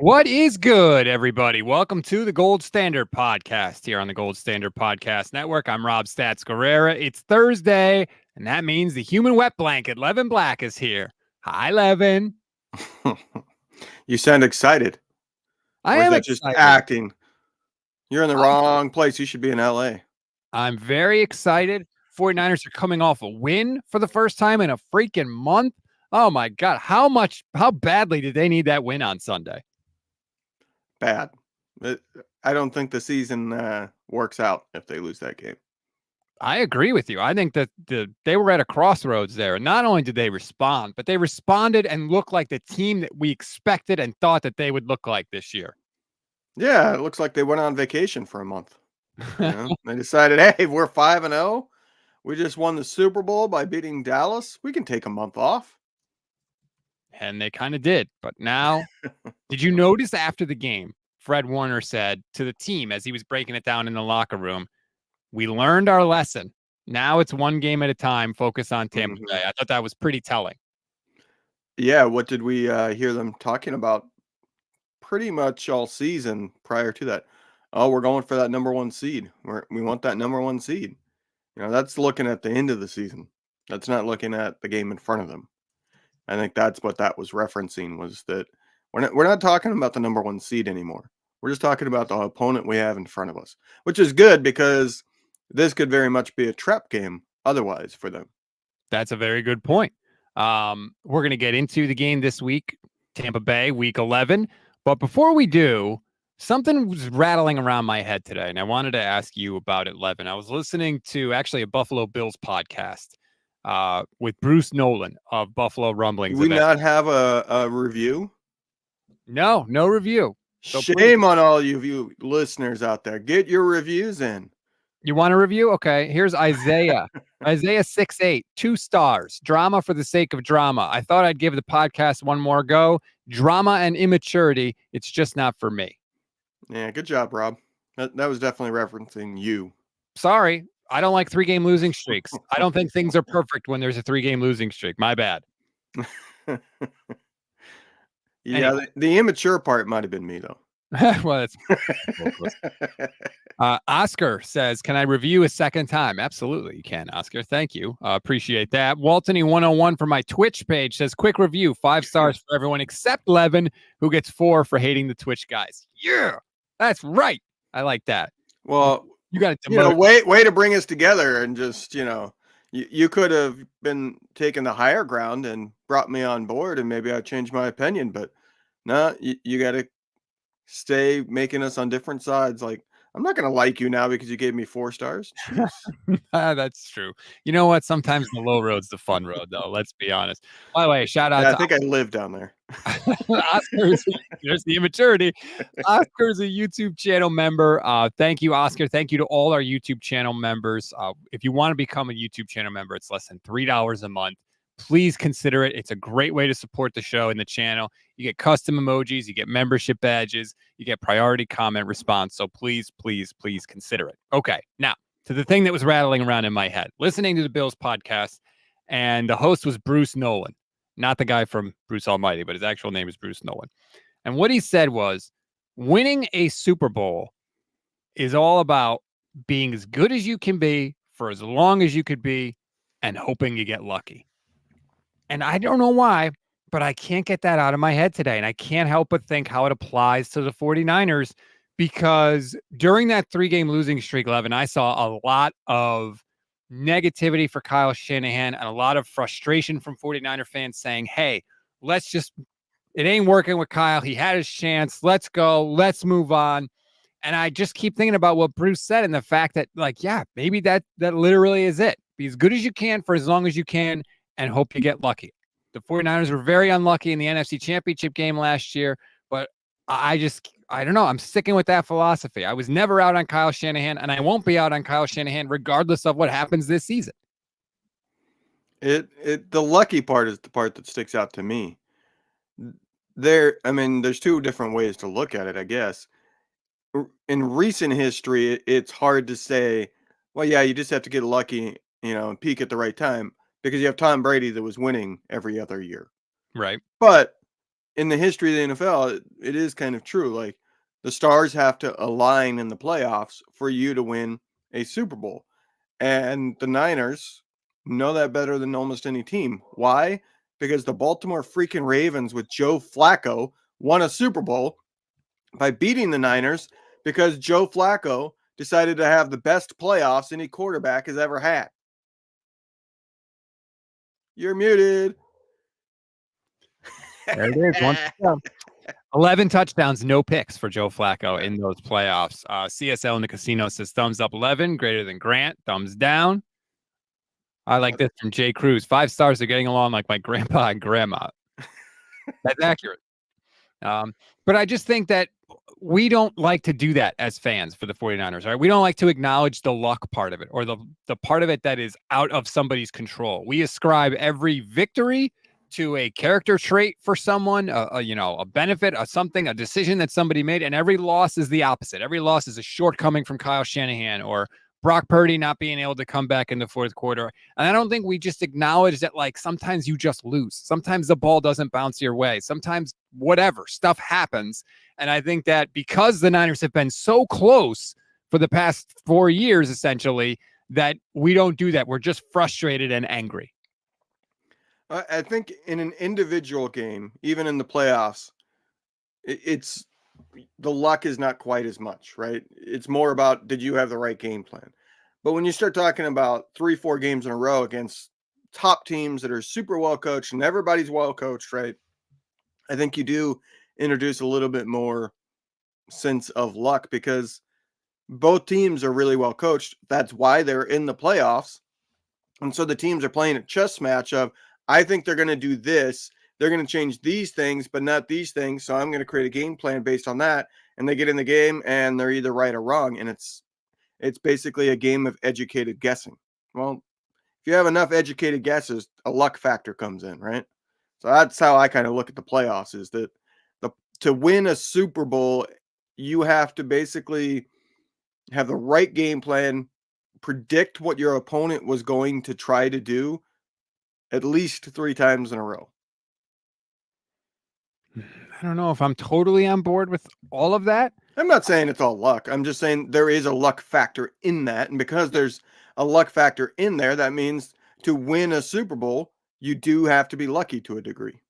What is good, everybody? Welcome to the Gold Standard Podcast here on the Gold Standard Podcast Network. I'm Rob Stats Guerrera. It's Thursday, and that means the human wet blanket, Levin Black, is here. Hi, Levin. You sound excited. I Or is am that just excited. acting? You're in the wrong place. You should be in LA. I'm very excited. 49ers are coming off a win for the first time in a freaking month. Oh, my God. How badly did they need that win on Sunday? Bad. I don't think the season works out if they lose that game. I agree with you. I think that they were at a crossroads there. And not only did they respond, but they responded and looked like the team that we expected and thought that they would look like this year. Yeah, it looks like they went on vacation for a month. They decided, hey, we're 5-0. We just won the Super Bowl by beating Dallas. We can take a month off. And they kind of did. But now, did you notice after the game, Fred Warner said to the team as he was breaking it down in the locker room, we learned our lesson. Now it's one game at a time. Focus on Tampa Bay. I thought that was pretty telling. Yeah, what did we hear them talking about pretty much all season prior to that? Oh, we're going for that number one seed. We want that number one seed. That's looking at the end of the season. That's not looking at the game in front of them. I think that's what that was referencing, was that we're not talking about the number one seed anymore. We're just talking about the opponent we have in front of us, which is good because this could very much be a trap game otherwise for them. That's a very good point. We're going to get into the game this week, Tampa Bay, week 11. But before we do, something was rattling around my head today, and I wanted to ask you about it, Levin. I was listening to actually a Buffalo Bills podcast with Bruce Nolan of Buffalo Rumblings. Do we not have a review? No review. So shame on all you listeners out there. Get your reviews in. You want a review? Okay, here's Isaiah. Isaiah 6'8", 2 stars. Drama for the sake of drama. I thought I'd give the podcast one more go. Drama and immaturity. It's just not for me. Yeah, good job, Rob. That was definitely referencing you. Sorry, I don't like 3-game losing streaks. I don't think things are perfect when there's a 3-game losing streak. My bad. Yeah, anyway. The immature part might have been me, though. Well, that's Oscar says, can I review a second time? Absolutely, you can, Oscar. Thank you. Appreciate that. Waltony 101 from my Twitch page says, quick review, 5 stars for everyone except Levin, who gets 4 for hating the Twitch guys. Yeah, that's right. I like that. Well, you got to way to bring us together, and just you could have been taking the higher ground and brought me on board, and maybe I'd change my opinion. But no, you got to stay making us on different sides. Like, I'm not going to like you now because you gave me 4 stars. That's true. You know what? Sometimes the low road's the fun road, though. Let's be honest. By the way, shout out. Yeah, I think I live down there. Oscar's, there's the immaturity. Oscar's a YouTube channel member. Thank you, Oscar. Thank you to all our YouTube channel members. If you want to become a YouTube channel member, it's less than $3 a month. Please consider it. It's a great way to support the show and the channel. You get custom emojis, you get membership badges, you get priority comment response. So please, please, please consider it. Okay, now to the thing that was rattling around in my head. Listening to the Bills podcast, and the host was Bruce Nolan, not the guy from Bruce Almighty, but his actual name is Bruce Nolan. And what he said was, winning a Super Bowl is all about being as good as you can be for as long as you could be and hoping you get lucky. And I don't know why, but I can't get that out of my head today. And I can't help but think how it applies to the 49ers, because during that 3-game losing streak, Levin, I saw a lot of negativity for Kyle Shanahan and a lot of frustration from 49er fans saying, hey, it ain't working with Kyle. He had his chance. Let's go. Let's move on. And I just keep thinking about what Bruce said and the fact that, like, yeah, maybe that literally is it. Be as good as you can for as long as you can, and hope you get lucky. The 49ers were very unlucky in the NFC Championship game last year, but I don't know. I'm sticking with that philosophy. I was never out on Kyle Shanahan, and I won't be out on Kyle Shanahan regardless of what happens this season. The lucky part is the part that sticks out to me. There's 2 different ways to look at it, I guess. In recent history, it's hard to say, well, yeah, you just have to get lucky, and peak at the right time. Because you have Tom Brady that was winning every other year. Right. But in the history of the NFL, it is kind of true. Like the stars have to align in the playoffs for you to win a Super Bowl. And the Niners know that better than almost any team. Why? Because the Baltimore freaking Ravens with Joe Flacco won a Super Bowl by beating the Niners because Joe Flacco decided to have the best playoffs any quarterback has ever had. You're muted. There it is. 11 touchdowns, no picks for Joe Flacco in those playoffs. CSL in the casino says thumbs up 11, greater than Grant. Thumbs down. I like this from Jay Cruz. 5 stars are getting along like my grandpa and grandma. That's accurate. But I just think that we don't like to do that as fans for the 49ers, right? We don't like to acknowledge the luck part of it or the part of it that is out of somebody's control. We ascribe every victory to a character trait for someone, a benefit, a decision that somebody made, and every loss is the opposite. Every loss is a shortcoming from Kyle Shanahan or Brock Purdy not being able to come back in the fourth quarter. And I don't think we just acknowledge that, like, sometimes you just lose. Sometimes the ball doesn't bounce your way. Sometimes whatever, stuff happens. And I think that because the Niners have been so close for the past 4 years, essentially, that we don't do that. We're just frustrated and angry. I think in an individual game, even in the playoffs, it's the luck is not quite as much, right? It's more about did you have the right game plan? But when you start talking about 3-4 games in a row against top teams that are super well coached and everybody's well coached, right? I think you do introduce a little bit more sense of luck because both teams are really well coached. That's why they're in the playoffs. And so the teams are playing a chess match of, I think they're going to do this. They're going to change these things, but not these things. So I'm going to create a game plan based on that. And they get in the game and they're either right or wrong. And it's basically a game of educated guessing. Well, if you have enough educated guesses, a luck factor comes in, right? So that's how I kind of look at the playoffs is that to win a Super Bowl, you have to basically have the right game plan, predict what your opponent was going to try to do at least 3 times in a row. I don't know if I'm totally on board with all of that. I'm not saying it's all luck. I'm just saying there is a luck factor in that. And because there's a luck factor in there, that means to win a Super Bowl, you do have to be lucky to a degree.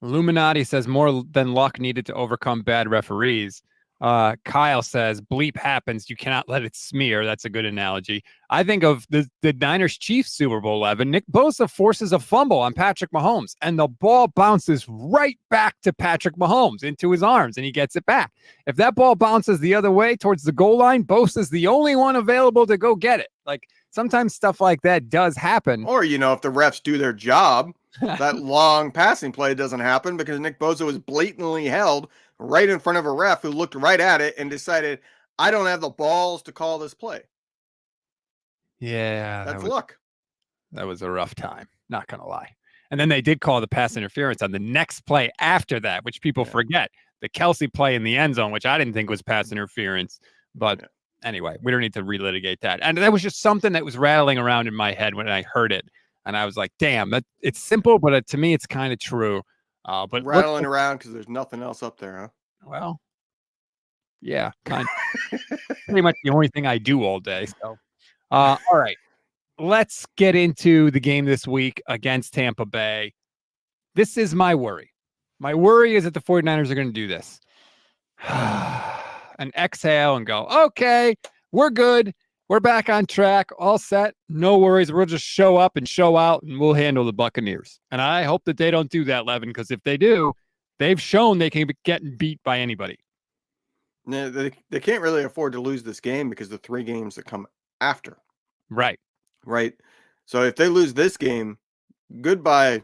Illuminati says more than luck needed to overcome bad referees. Kyle says bleep happens. You cannot let it smear. That's a good analogy. I think of the Niners Chiefs Super Bowl 11. Nick Bosa forces a fumble on Patrick Mahomes and the ball bounces right back to Patrick Mahomes into his arms and he gets it back. If that ball bounces the other way towards the goal line, Bosa's the only one available to go get it. Like sometimes stuff like that does happen. Or, if the refs do their job, that long passing play doesn't happen because Nick Bosa was blatantly held right in front of a ref who looked right at it and decided, I don't have the balls to call this play. Yeah. That's luck. That was a rough time. Not going to lie. And then they did call the pass interference on the next play after that, which people forget. The Kelsey play in the end zone, which I didn't think was pass interference. But anyway, we don't need to relitigate that. And that was just something that was rattling around in my head when I heard it. And I was like, damn, it's simple, but to me, it's kind of true. But rattling around because there's nothing else up there, huh? Well, yeah, kind of. Pretty much the only thing I do all day. So, all right, let's get into the game this week against Tampa Bay. This is my worry. My worry is that the 49ers are going to do this. And exhale and go, okay, we're good. We're back on track, all set. No worries. We'll just show up and show out, and we'll handle the Buccaneers. And I hope that they don't do that, Levin, because if they do, they've shown they can get beat by anybody. They can't really afford to lose this game because the 3 games that come after. Right. So if they lose this game, goodbye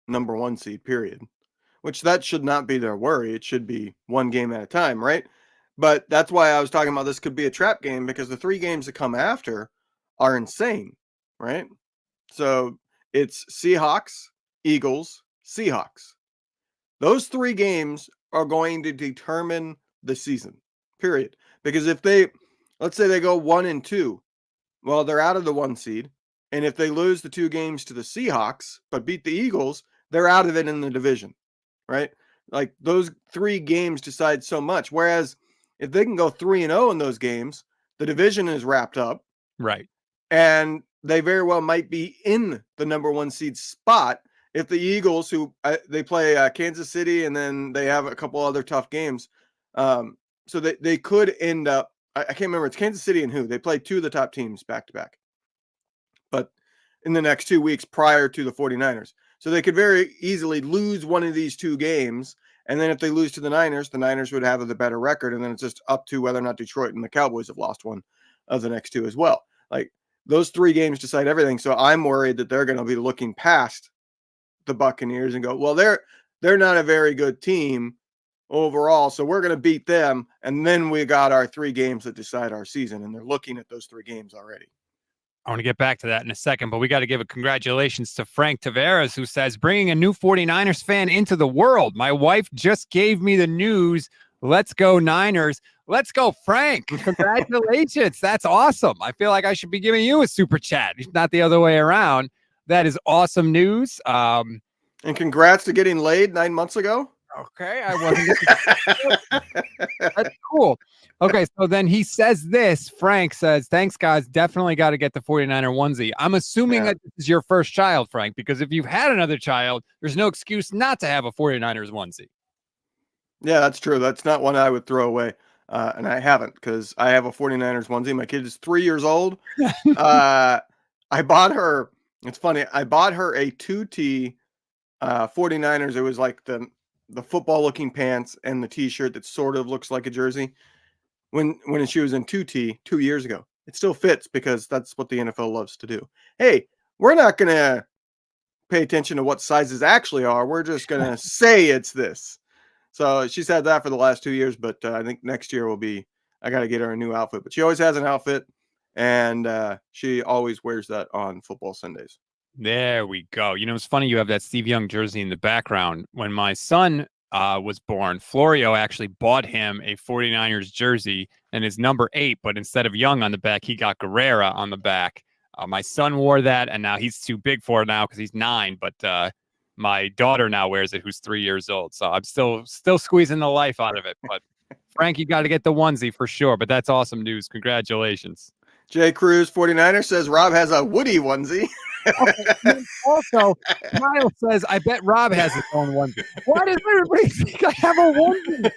number 1 seed, period. Which that should not be their worry. It should be 1 game at a time, right? But that's why I was talking about this could be a trap game because the 3 games that come after are insane, right? So it's Seahawks, Eagles, Seahawks. Those 3 games are going to determine the season, period. Because if let's say they go 1-2, well, they're out of the 1 seed. And if they lose the 2 games to the Seahawks, but beat the Eagles, they're out of it in the division, right? Like those 3 games decide so much. Whereas if they can go 3-0 in those games, the division is wrapped up. Right. And they very well might be in the number 1 seed spot if the Eagles, who they play Kansas City, and then they have a couple other tough games. So they could end up, I can't remember, it's Kansas City and who. They play 2 of the top teams back to back. But in the next 2 weeks prior to the 49ers. So they could very easily lose one of these 2 games. And then if they lose to the Niners would have the better record. And then it's just up to whether or not Detroit and the Cowboys have lost one of the next 2 as well. Like those 3 games decide everything. So I'm worried that they're going to be looking past the Buccaneers and go, well, they're not a very good team overall. So we're going to beat them. And then we got our 3 games that decide our season. And they're looking at those 3 games already. I want to get back to that in a second, but we got to give a congratulations to Frank Tavares, who says, bringing a new 49ers fan into the world. My wife just gave me the news. Let's go Niners. Let's go, Frank. Congratulations. That's awesome. I feel like I should be giving you a super chat, not the other way around. That is awesome news. And congrats to getting laid 9 months ago. Okay, I wasn't. That's cool. Okay, so then he says this. Frank says, thanks, guys. Definitely got to get the 49er onesie. I'm assuming that this is your first child, Frank, because if you've had another child, there's no excuse not to have a 49ers onesie. Yeah, that's true. That's not one I would throw away. And I haven't, because I have a 49ers onesie. My kid is 3 years old. I bought her, it's funny, I bought her a 2T 49ers. It was like the football looking pants and the t-shirt that sort of looks like a jersey when she was in 2T 2 years ago. It still fits because that's what the NFL loves to do. Hey, we're not going to pay attention to what sizes actually are. We're just going to say it's this. So she's had that for the last 2 years, but I think next year will be, I got to get her a new outfit, but she always has an outfit, and she always wears that on football Sundays. There we go. You know, it's funny you have that Steve Young jersey in the background. When my son was born, Florio actually bought him a 49ers jersey and his number 8, but instead of Young on the back, he got Guerrera on the back. My son wore that, and now he's too big for it now because he's 9, but my daughter now wears it, who's 3 years old. So I'm still squeezing the life out of it. But Frank, you got to get the onesie for sure. But that's awesome news. Congratulations. Jay Cruz, 49er, says Rob has a Woody onesie. Also, Miles says, I bet Rob has his own onesie. Why does everybody think I have a onesie?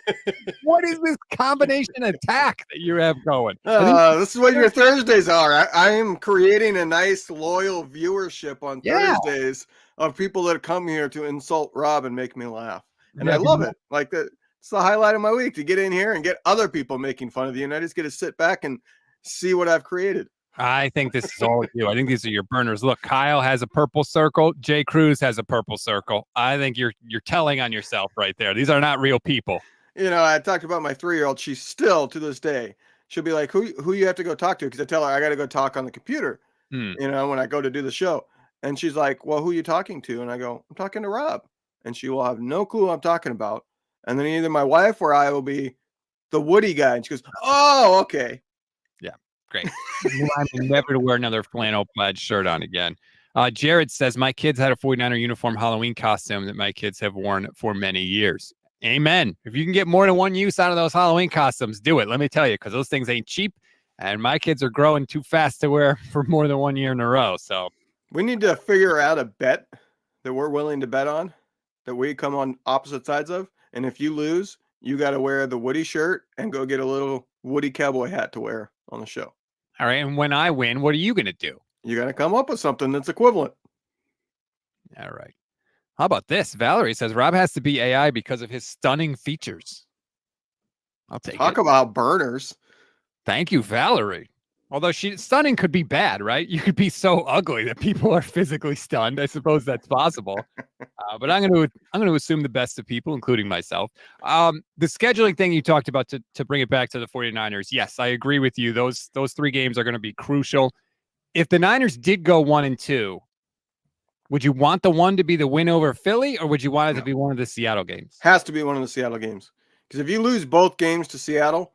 What is this combination attack that you have going? This is what your Thursdays are. I am creating a nice, loyal viewership on Thursdays of people that come here to insult Rob and make me laugh. And I love it. Like that. It's the highlight of my week, to get in here and get other people making fun of you. And I just get to sit back and see what I've created. I think this is all you. I think these are your burners. Look, Kyle has a purple circle. Jay Cruz has a purple circle. I think you're telling on yourself right there. These are not real people. You know, I talked about my 3-year-old. She's still, to this day, she'll be like, who you have to go talk to? Because I tell her I got to go talk on the computer, you know, when I go to do the show. And she's like, well, who are you talking to? And I go, I'm talking to Rob. And she will have no clue what I'm talking about. And then either my wife or I will be the Woody guy. And she goes, oh, okay. Yeah, great. I'm never to wear another flannel plaid shirt on again. Jared says, my kids had a 49er uniform Halloween costume that my kids have worn for many years. Amen. If you can get more than one use out of those Halloween costumes, do it. Let me tell you, because those things ain't cheap. And my kids are growing too fast to wear for more than 1 year in a row. So we need to figure out a bet that we're willing to bet on, that we come on opposite sides of. And if you lose, you got to wear the Woody shirt and go get a little Woody cowboy hat to wear on the show. All right. And when I win, what are you going to do? You got to come up with something that's equivalent. All right. How about this? Valerie says Rob has to be AI because of his stunning features. I'll take it. Talk about burners. Thank you, Valerie. Although stunning could be bad, right? You could be so ugly that people are physically stunned. I suppose that's possible. But I'm going to assume the best of people, including myself. The scheduling thing you talked about to bring it back to the 49ers. Yes, I agree with you. Those 3 games are going to be crucial. If the Niners did go 1-2, would you want the one to be the win over Philly, or would you want it to be one of the Seattle games? Has to be one of the Seattle games. Because if you lose both games to Seattle,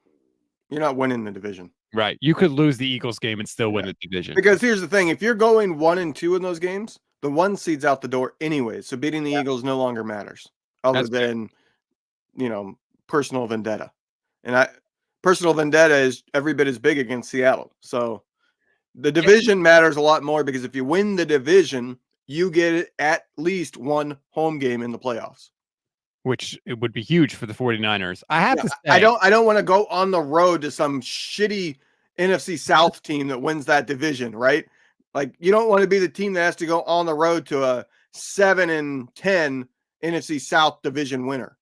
you're not winning the division. Right. You could lose the Eagles game and still win the division. Because here's the thing. If you're going 1-2 in those games, the 1 seed's out the door anyway. So beating the Eagles no longer matters. Other than personal vendetta. And personal vendetta is every bit as big against Seattle. So the division matters a lot more because if you win the division, you get at least one home game in the playoffs. Which it would be huge for the 49ers. I have to say, I don't want to go on the road to some shitty NFC South team that wins that division, right? Like you don't want to be the team that has to go on the road to a 7-10 NFC South division winner.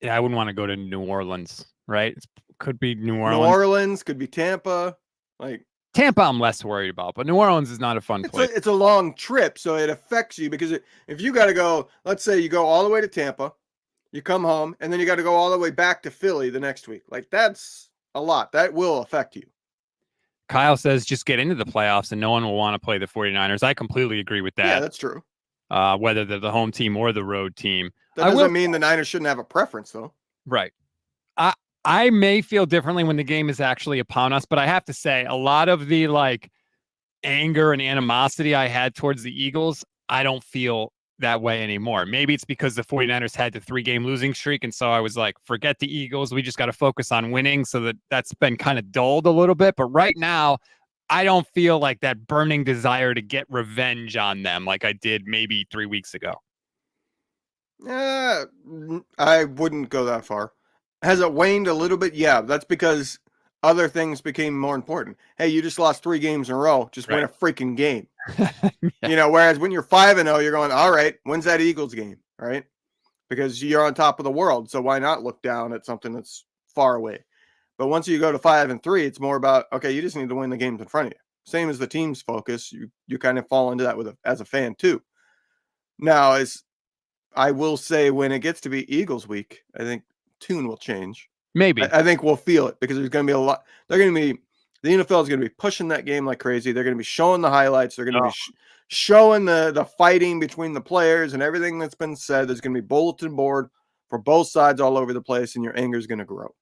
Yeah, I wouldn't want to go to New Orleans, right? It could be New Orleans. New Orleans could be Tampa. Like Tampa, I'm less worried about, but New Orleans is not a fun place. It's a long trip, so it affects you because if you got to go, let's say you go all the way to Tampa, you come home, and then you got to go all the way back to Philly the next week. Like that's a lot. That will affect you. Kyle says just get into the playoffs and no one will want to play the 49ers. I completely agree with that. Yeah, that's true. Whether they're the home team or the road team. That doesn't mean the Niners shouldn't have a preference, though. Right. I may feel differently when the game is actually upon us, but I have to say a lot of the anger and animosity I had towards the Eagles, I don't feel that way anymore. Maybe it's because the 49ers had the 3-game losing streak. And so I was like, forget the Eagles. We just got to focus on winning. So that's been kind of dulled a little bit. But right now, I don't feel like that burning desire to get revenge on them like I did maybe 3 weeks ago. I wouldn't go that far. Has it waned a little bit? Yeah, that's because other things became more important. Hey, you just lost 3 games in a row. Just win a freaking game. Yeah. Whereas when you're 5-0, you're going, all right, when's that Eagles game? Right? Because you're on top of the world. So why not look down at something that's far away? But once you go to 5-3, it's more about, okay, you just need to win the games in front of you. Same as the team's focus. You kind of fall into that as a fan too. Now, as I will say, when it gets to be Eagles week, I think tune will change. Maybe. I think we'll feel it because there's going to be a lot. The NFL is going to be pushing that game like crazy. They're going to be showing the highlights. They're going to be showing the fighting between the players and everything that's been said. There's going to be bulletin board for both sides all over the place, and your anger is going to grow.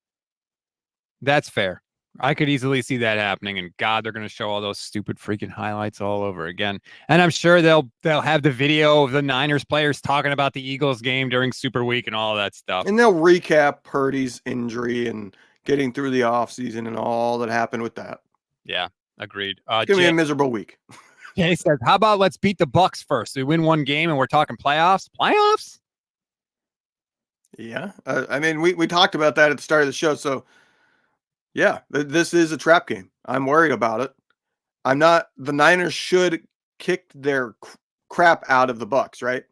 That's fair. I could easily see that happening, and God, they're going to show all those stupid freaking highlights all over again. And I'm sure they'll have the video of the Niners players talking about the Eagles game during Super Week and all that stuff. And they'll recap Purdy's injury and getting through the offseason and all that happened with that. Yeah, agreed. It's going to be a miserable week. Jay says, how about let's beat the Bucs first? We win one game and we're talking playoffs? Playoffs? Yeah. I mean, we talked about that at the start of the show, so yeah, this is a trap game. I'm worried about it. I'm not. The Niners should kick their crap out of the Bucs, right?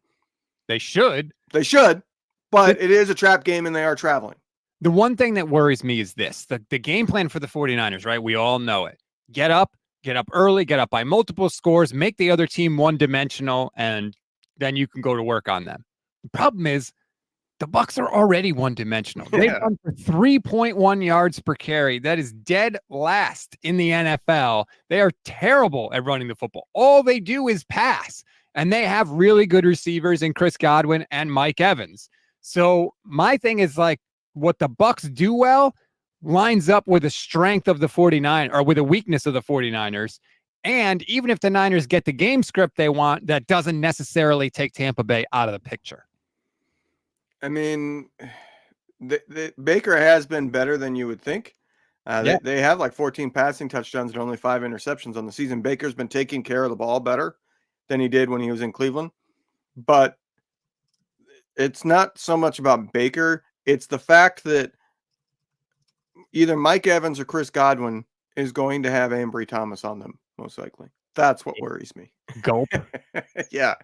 They should. They should, but it is a trap game and they are traveling. The one thing that worries me is this. The game plan for the 49ers, right? We all know it. Get up early, get up by multiple scores, make the other team one-dimensional, and then you can go to work on them. The problem is, the Bucs are already one-dimensional. They've run for 3.1 yards per carry. That is dead last in the NFL. They are terrible at running the football. All they do is pass, and they have really good receivers in Chris Godwin and Mike Evans. So my thing is what the Bucs do well lines up with the strength of the 49ers or with the weakness of the 49ers. And even if the Niners get the game script they want, that doesn't necessarily take Tampa Bay out of the picture. I mean, the Baker has been better than you would think. They have 14 passing touchdowns and only 5 interceptions on the season. Baker's been taking care of the ball better than he did when he was in Cleveland. But it's not so much about Baker. It's the fact that either Mike Evans or Chris Godwin is going to have Ambry Thomas on them, most likely. That's what worries me. Gulp. Yeah.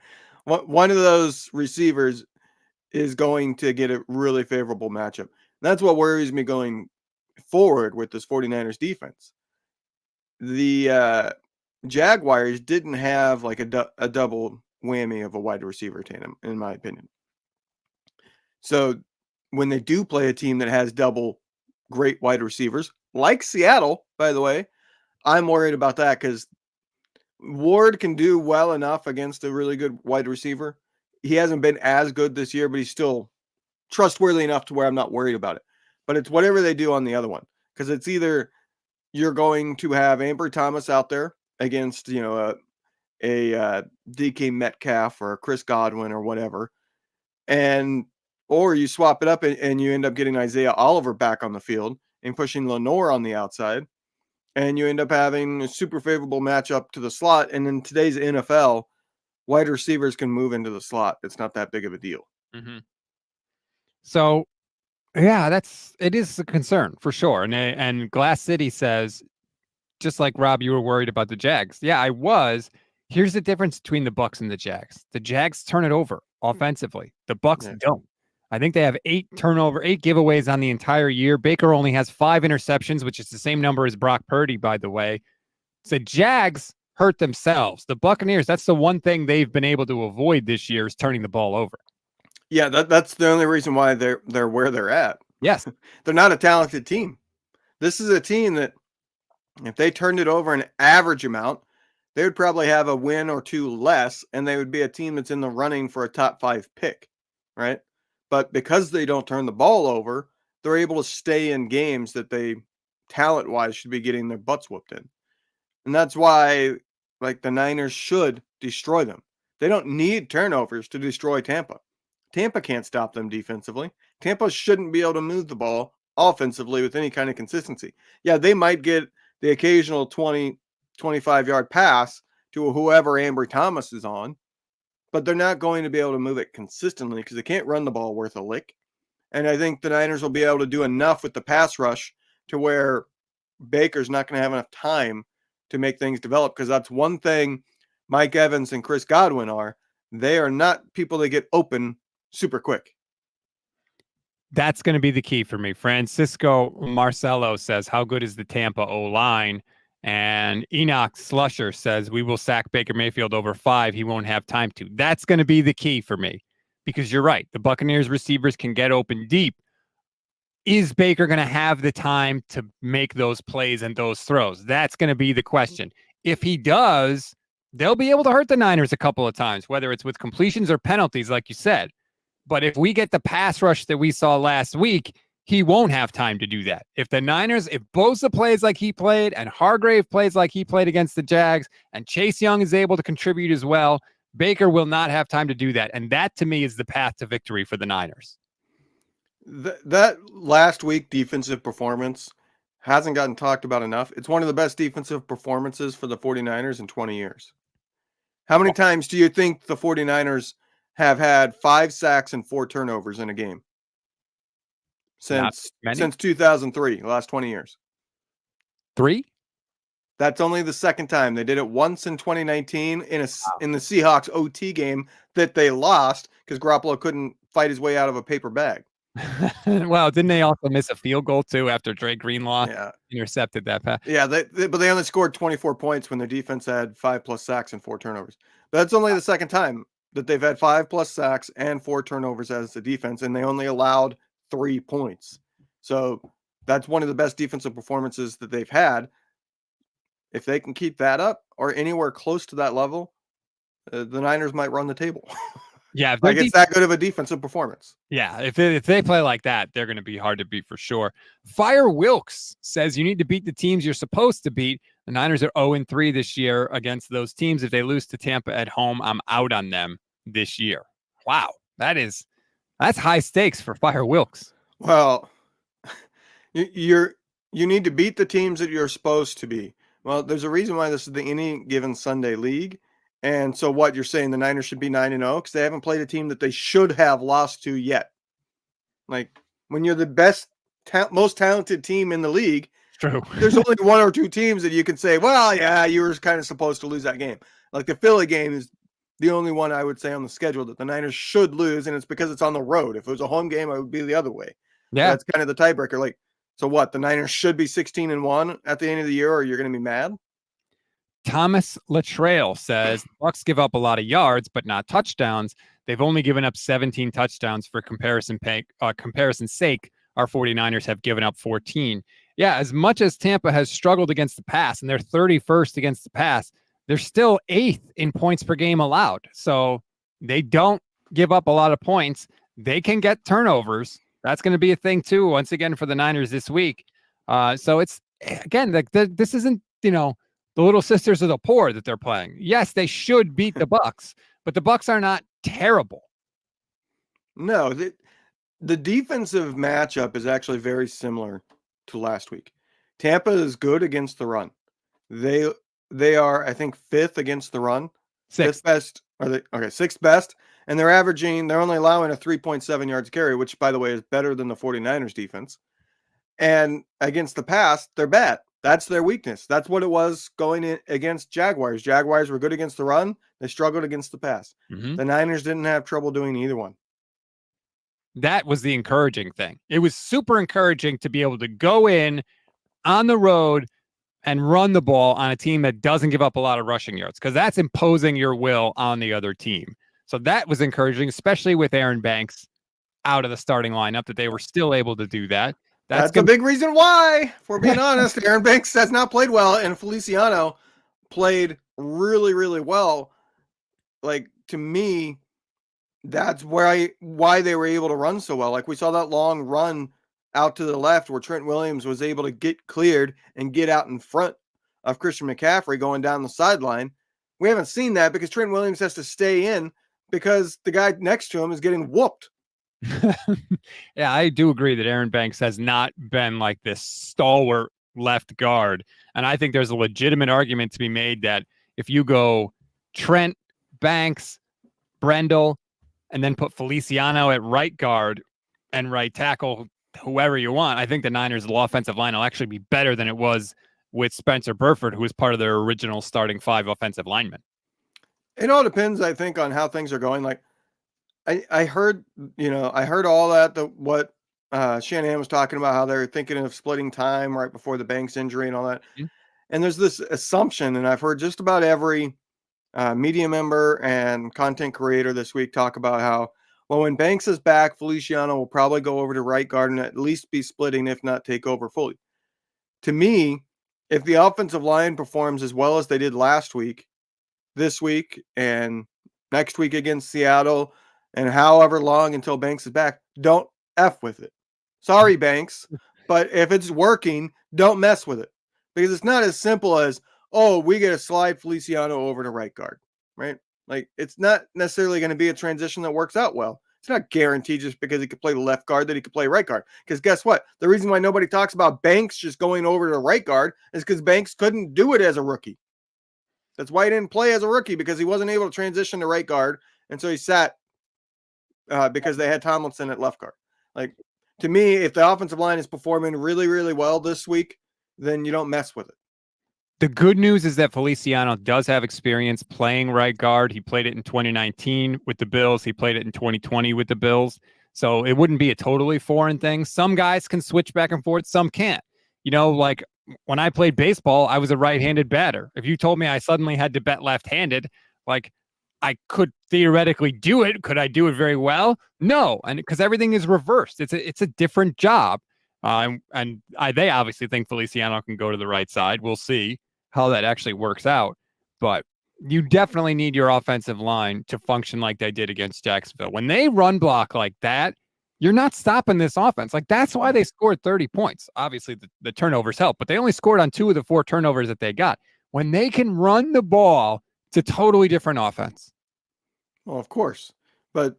One of those receivers is going to get a really favorable matchup. That's what worries me going forward with this 49ers defense. The Jaguars didn't have a double whammy of a wide receiver tandem, in my opinion. So when they do play a team that has double great wide receivers, like Seattle, by the way, I'm worried about that because Ward can do well enough against a really good wide receiver. He hasn't been as good this year, but he's still trustworthy enough to where I'm not worried about it. But it's whatever they do on the other one. Because it's either you're going to have Ambry Thomas out there against, a DK Metcalf or a Chris Godwin or whatever. And Or you swap it up and you end up getting Isaiah Oliver back on the field and pushing Lenore on the outside. And you end up having a super favorable matchup to the slot. And in today's NFL, wide receivers can move into the slot. It's not that big of a deal. Mm-hmm. So, yeah, it is a concern for sure. And Glass City says, just like Rob, you were worried about the Jags. Yeah, I was. Here's the difference between the Bucs and the Jags. The Jags turn it over offensively. The Bucs don't. I think they have 8 giveaways on the entire year. Baker only has 5 interceptions, which is the same number as Brock Purdy, by the way. So Jags hurt themselves. The Buccaneers, that's the one thing they've been able to avoid this year is turning the ball over. Yeah, that's the only reason why they're where they're at. Yes. They're not a talented team. This is a team that if they turned it over an average amount, they would probably have a win or 2 less, and they would be a team that's in the running for a top 5 pick, right? But because they don't turn the ball over, they're able to stay in games that they, talent-wise, should be getting their butts whooped in. And that's why, like, the Niners should destroy them. They don't need turnovers to destroy Tampa. Tampa can't stop them defensively. Tampa shouldn't be able to move the ball offensively with any kind of consistency. Yeah, they might get the occasional 20, 25-yard pass to whoever Ambry Thomas is on, but they're not going to be able to move it consistently because they can't run the ball worth a lick. And I think the Niners will be able to do enough with the pass rush to where Baker's not going to have enough time to make things develop, because that's one thing Mike Evans and Chris Godwin are. They are not people that get open super quick. That's going to be the key for me. Francisco Marcelo says, how good is the Tampa O-line? And Enoch Slusher says, we will sack Baker Mayfield over 5. He won't have time to. That's going to be the key for me, because you're right. The Buccaneers receivers can get open deep. Is Baker going to have the time to make those plays and those throws? That's going to be the question. If he does, they'll be able to hurt the Niners a couple of times, whether it's with completions or penalties, like you said. But if we get the pass rush that we saw last week, he won't have time to do that. If Bosa plays like he played and Hargrave plays like he played against the Jags and Chase Young is able to contribute as well, Baker will not have time to do that. And that, to me, is the path to victory for the Niners. That last week defensive performance hasn't gotten talked about enough. It's one of the best defensive performances for the 49ers in 20 years. How many times do you think the 49ers have had 5 sacks and 4 turnovers in a game? Since 2003, the last 20 years. 3? That's only the second time. They did it once in 2019 in the Seahawks OT game that they lost because Garoppolo couldn't fight his way out of a paper bag. Well, didn't they also miss a field goal too after Dre Greenlaw intercepted that pass? Yeah, but they only scored 24 points when their defense had 5+ sacks and 4 turnovers. But that's only the second time that they've had 5+ sacks and 4 turnovers as the defense, and they only allowed 3 points. So that's one of the best defensive performances that they've had. If they can keep that up or anywhere close to that level, the Niners might run the table. Yeah, like it's that good of a defensive performance. Yeah, if they play like that, they're going to be hard to beat for sure. Fire Wilks says you need to beat the teams you're supposed to beat. The Niners are 0-3 this year against those teams. If they lose to Tampa at home, I'm out on them this year. Wow, that's high stakes for Fire Wilks. Well, you need to beat the teams that you're supposed to be. Well, there's a reason why this is the Any Given Sunday League. And so what you're saying, the Niners should be 9-0 because they haven't played a team that they should have lost to yet. Like, when you're the best, most talented team in the league, true. There's only 1 or 2 teams that you can say, well, yeah, you were kind of supposed to lose that game. Like the Philly game is the only one I would say on the schedule that the Niners should lose, and it's because it's on the road. If it was a home game, I would be the other way. Yeah. So that's kind of the tiebreaker. Like, so what? The Niners should be 16-1 at the end of the year, or you're going to be mad? Thomas Latrail says Bucs give up a lot of yards, but not touchdowns. They've only given up 17 touchdowns for comparison's sake. Our 49ers have given up 14. Yeah, as much as Tampa has struggled against the pass, and they're 31st against the pass, they're still 8th in points per game allowed. So they don't give up a lot of points. They can get turnovers. That's going to be a thing too, once again, for the Niners this week. So it's, again, like this isn't, the little sisters of the poor that they're playing. Yes, they should beat the Bucs, but the Bucs are not terrible. No, The defensive matchup is actually very similar to last week. Tampa is good against the run. They are, I think, 5th against the run. Sixth. 5th best. Are they okay? 6th best, and they're only allowing a 3.7 yards carry, which, by the way, is better than the 49ers defense. And against the pass, they're bad. That's their weakness. That's what it was going in against Jaguars. Jaguars were good against the run. They struggled against the pass. Mm-hmm. The Niners didn't have trouble doing either one. That was the encouraging thing. It was super encouraging to be able to go in on the road and run the ball on a team that doesn't give up a lot of rushing yards, because that's imposing your will on the other team. So that was encouraging, especially with Aaron Banks out of the starting lineup, that they were still able to do that. That's a big reason why, if we're being honest. Aaron Banks has not played well, and Feliciano played really, really well. Like, to me, that's why they were able to run so well. Like, we saw that long run out to the left where Trent Williams was able to get cleared and get out in front of Christian McCaffrey going down the sideline. We haven't seen that because Trent Williams has to stay in because the guy next to him is getting whooped. Yeah, I do agree that Aaron Banks has not been like this stalwart left guard. And I think there's a legitimate argument to be made that if you go Trent, Banks, Brendel, and then put Feliciano at right guard and right tackle, whoever you want, I think the Niners' offensive line will actually be better than it was with Spencer Burford, who was part of their original starting 5 offensive linemen. It all depends, I think, on how things are going. Like, I heard all that, what Shanahan was talking about, how they're thinking of splitting time right before the Banks injury and all that. Mm-hmm. And there's this assumption, and I've heard just about every media member and content creator this week talk about how, well, when Banks is back, Feliciano will probably go over to right guard and at least be splitting, if not take over fully. To me, if the offensive line performs as well as they did last week, this week, and next week against Seattle, and however long until Banks is back, don't F with it. Sorry, Banks, but if it's working, don't mess with it. Because it's not as simple as, oh, we get to slide Feliciano over to right guard, right? Like, it's not necessarily going to be a transition that works out well. It's not guaranteed just because he could play left guard that he could play right guard. Because guess what? The reason why nobody talks about Banks just going over to right guard is because Banks couldn't do it as a rookie. That's why he didn't play as a rookie, because he wasn't able to transition to right guard. And so he sat because they had Tomlinson at left guard. Like, to me, if the offensive line is performing really, really well this week, then you don't mess with it. The good news is that Feliciano does have experience playing right guard. He played it in 2019 with the Bills. He played it in 2020 with the Bills. So it wouldn't be a totally foreign thing. Some guys can switch back and forth. Some can't. You know, like when I played baseball, I was a right-handed batter. If you told me I suddenly had to bat left-handed, like, I could theoretically do it. Could I do it very well? No, and because everything is reversed. It's a different job. They obviously think Feliciano can go to the right side. We'll see how that actually works out. But you definitely need your offensive line to function like they did against Jacksonville. When they run block like that, you're not stopping this offense. Like, that's why they scored 30 points. Obviously, the turnovers help, but they only scored on 2 of the 4 turnovers that they got. When they can run the ball, it's a totally different offense. Well, of course. But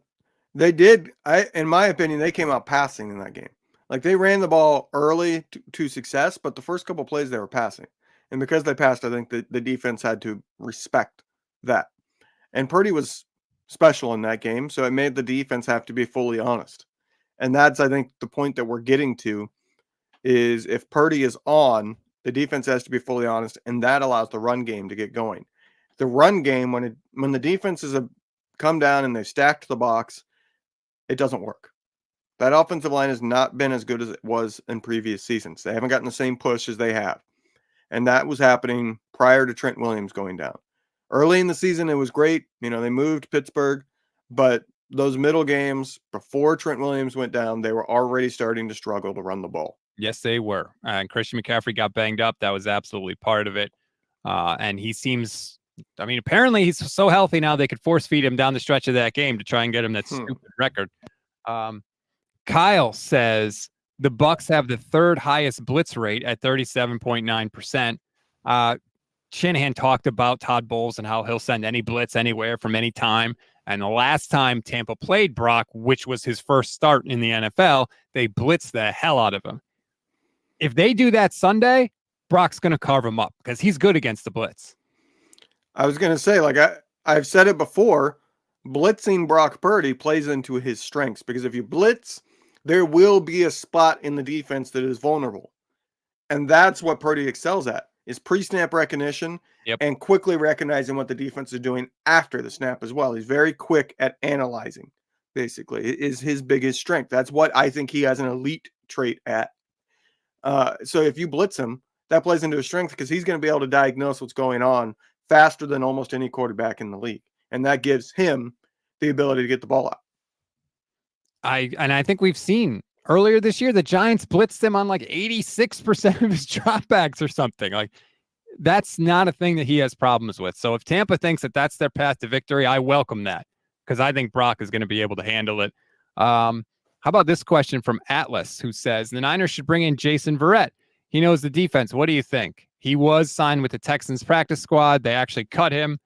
they did, in my opinion, they came out passing in that game. Like, they ran the ball early to success, but the first couple of plays they were passing. And because they passed, I think the defense had to respect that. And Purdy was special in that game, so it made the defense have to be fully honest. And that's, I think, the point that we're getting to is if Purdy is on, the defense has to be fully honest, and that allows the run game to get going. The run game, when the defenses have come down and they've stacked the box, it doesn't work. That offensive line has not been as good as it was in previous seasons. They haven't gotten the same push as they have. And that was happening prior to Trent Williams going down. Early in the season, it was great. You know, they moved Pittsburgh, but those middle games before Trent Williams went down, they were already starting to struggle to run the ball. Yes, they were. And Christian McCaffrey got banged up. That was absolutely part of it. And he seems, I mean, apparently he's so healthy now they could force feed him down the stretch of that game to try and get him that stupid record. Kyle says the Bucs have the 3rd highest blitz rate at 37.9%. Shanahan talked about Todd Bowles and how he'll send any blitz anywhere from any time. And the last time Tampa played Brock, which was his first start in the NFL, they blitzed the hell out of him. If they do that Sunday, Brock's going to carve him up because he's good against the blitz. I was going to say, like I've said it before, blitzing Brock Purdy plays into his strengths because if you blitz, there will be a spot in the defense that is vulnerable. And that's what Purdy excels at, is pre-snap recognition and quickly recognizing what the defense is doing after the snap as well. He's very quick at analyzing, basically. It is his biggest strength. That's what I think he has an elite trait at. So if you blitz him, that plays into his strength because he's going to be able to diagnose what's going on faster than almost any quarterback in the league. And that gives him the ability to get the ball out. I think we've seen earlier this year, the Giants blitzed him on like 86% of his dropbacks or something. Like, that's not a thing that he has problems with. So if Tampa thinks that that's their path to victory, I welcome that because I think Brock is going to be able to handle it. How about this question from Atlas, who says the Niners should bring in Jason Verrett. He knows the defense. What do you think? He was signed with the Texans practice squad. They actually cut him.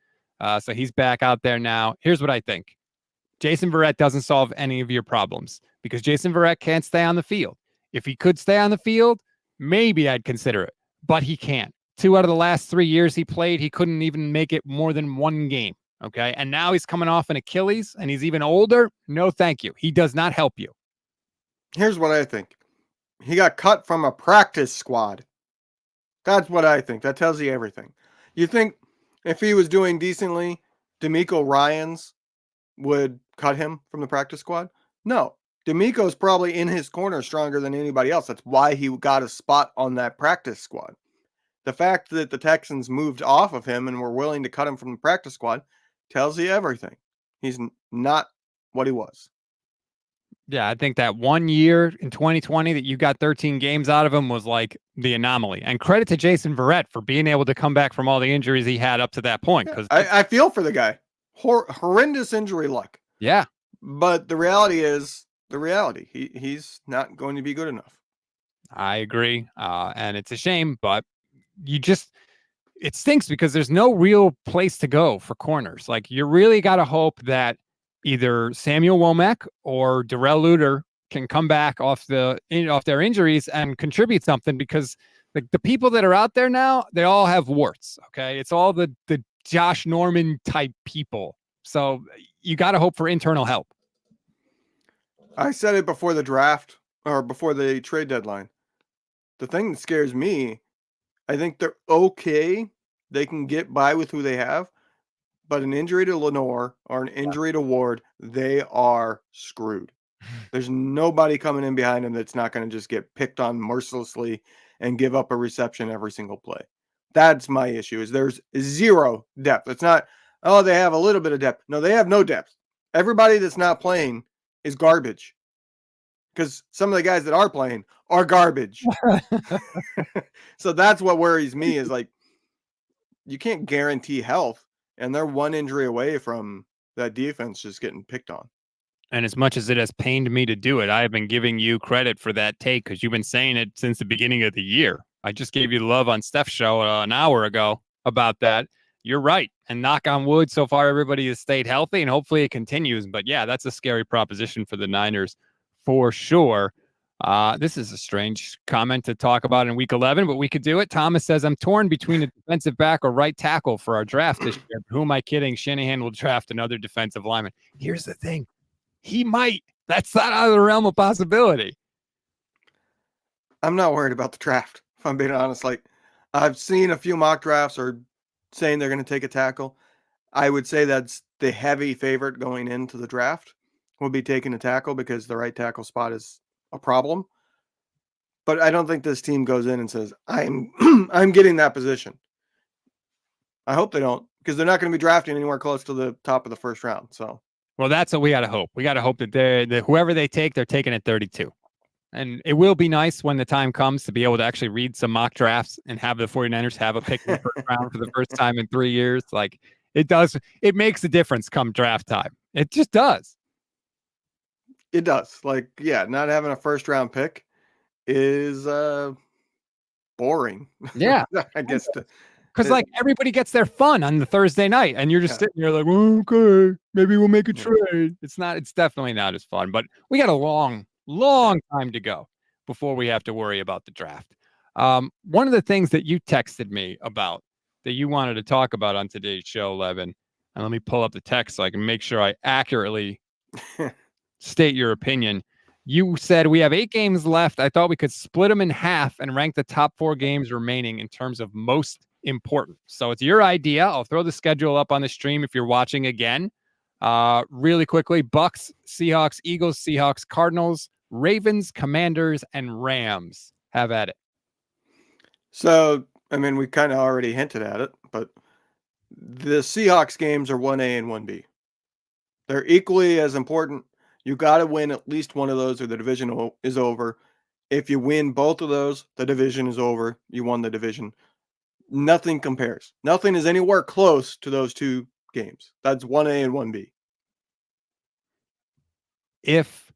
So he's back out there now. Here's what I think. Jason Verrett doesn't solve any of your problems because Jason Verrett can't stay on the field. If he could stay on the field, maybe I'd consider it, but he can't. 2 out of the last 3 years he played, he couldn't even make it more than 1 game. Okay. And now he's coming off an Achilles and he's even older. No, thank you. He does not help you. Here's what I think. He got cut from a practice squad. That's what I think. That tells you everything. You think if he was doing decently, DeMeco Ryans would cut him from the practice squad? No. DeMeco's probably in his corner stronger than anybody else. That's why he got a spot on that practice squad. The fact that the Texans moved off of him and were willing to cut him from the practice squad tells you everything. He's not what he was. Yeah, I think that 1 year in 2020 that you got 13 games out of him was like the anomaly. And credit to Jason Verrett for being able to come back from all the injuries he had up to that point. Because I feel for the guy. Horrendous injury luck. Yeah. But the reality is the reality. He's not going to be good enough. I agree. And it's a shame, but it stinks because there's no real place to go for corners. Like, you really got to hope that either Samuel Womack or Darrell Luter can come back off their injuries and contribute something, because the people that are out there now, they all have warts. Okay. It's all the Josh Norman type people. So you got to hope for internal help. I said it before the draft or before the trade deadline. The thing that scares me, I think they're okay. They can get by with who they have, but an injury to Lenore or an injury to Ward, they are screwed. There's nobody coming in behind him that's not going to just get picked on mercilessly and give up a reception every single play. That's my issue, is there's zero depth. It's not, oh, they have a little bit of depth. No, they have no depth. Everybody that's not playing is garbage, because some of the guys that are playing are garbage. So that's what worries me, is like, you can't guarantee health, and they're one injury away from that defense just getting picked on. And as much as it has pained me to do it, I have been giving you credit for that take because you've been saying it since the beginning of the year. I just gave you the love on Steph's show an hour ago about that. You're right. And knock on wood, so far everybody has stayed healthy, and hopefully it continues. But yeah, that's a scary proposition for the Niners for sure. This is a strange comment to talk about in week 11, but we could do it. Thomas says, I'm torn between a defensive back or right tackle for our draft this year. Who am I kidding? Shanahan will draft another defensive lineman. Here's the thing. He might. That's not out of the realm of possibility. I'm not worried about the draft, if I'm being honest. Like, I've seen a few mock drafts are saying they're going to take a tackle. I would say that's the heavy favorite going into the draft, will be taking a tackle, because the right tackle spot is a problem. But I don't think this team goes in and says, I'm getting that position. I hope they don't, because they're not going to be drafting anywhere close to the top of the first round. So, well, that's what we got to hope. We got to hope that whoever they take, they're taking at 32. And it will be nice when the time comes to be able to actually read some mock drafts and have the 49ers have a pick in the first round for the first time in 3 years. Like, it does. It makes a difference come draft time. It just does. It does. Like, yeah, not having a first round pick is boring. Yeah. I guess Because like everybody gets their fun on the Thursday night, and you're just sitting there like, well, okay, maybe we'll make a trade. It's definitely not as fun, but we got a long time to go before we have to worry about the draft. One of the things that you texted me about that you wanted to talk about on today's show, Levin, and let me pull up the text so I can make sure I accurately state your opinion. You said we have 8 games left. I thought we could split them in half and rank the top 4 games remaining in terms of most important. So it's your idea. I'll throw the schedule up on the stream if you're watching again. Really quickly, Bucs, Seahawks, Eagles, Seahawks, Cardinals, Ravens, Commanders, and Rams. Have at it. So, I mean, we kind of already hinted at it, but the Seahawks games are 1A and 1B. They're equally as important. You got to win at least one of those or the division is over. If you win both of those, the division is over. You won the division. Nothing compares. Nothing is anywhere close to those 2 games. That's 1A and 1B. If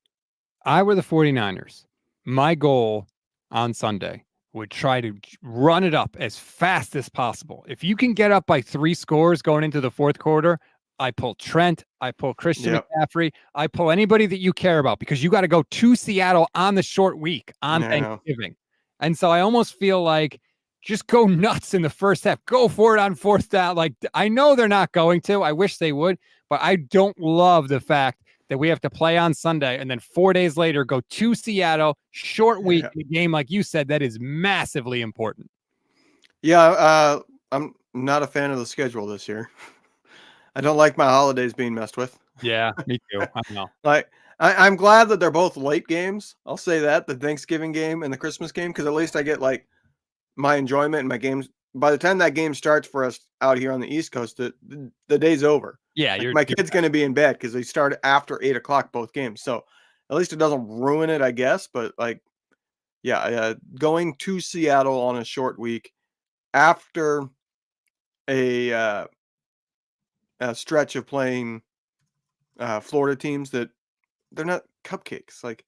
I were the 49ers, my goal on Sunday would try to run it up as fast as possible. If you can get up by 3 scores going into the fourth quarter, I pull Trent, I pull Christian McCaffrey, I pull anybody that you care about because you got to go to Seattle on the short week on Thanksgiving. And so I almost feel like just go nuts in the first half. Go for it on 4th down. Like, I know they're not going to. I wish they would, but I don't love the fact that we have to play on Sunday and then 4 days later go to Seattle, short week, a game like you said that is massively important. Yeah, I'm not a fan of the schedule this year. I don't like my holidays being messed with. Yeah, me too. I know. Like, I'm glad that they're both late games. I'll say that, the Thanksgiving game and the Christmas game, because at least I get like my enjoyment and my games. By the time that game starts for us out here on the East Coast, the day's over. Yeah, like my kid's going to be in bed because they start after 8 o'clock both games. So at least it doesn't ruin it, I guess. But like, yeah, going to Seattle on a short week after a stretch of playing Florida teams that they're not cupcakes. Like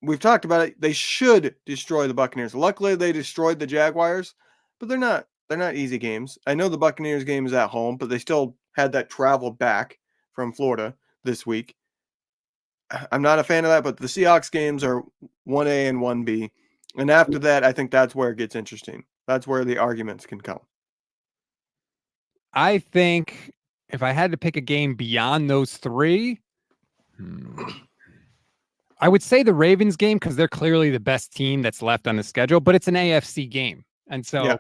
we've talked about it, they should destroy the Buccaneers. Luckily, they destroyed the Jaguars, but they're not easy games. I know the Buccaneers game is at home, but they still had that travel back from Florida this week. I'm not a fan of that, but the Seahawks games are 1A and 1B. And after that, I think that's where it gets interesting. That's where the arguments can come. I think if I had to pick a game beyond those 3, I would say the Ravens game because they're clearly the best team that's left on the schedule, but it's an AFC game. And so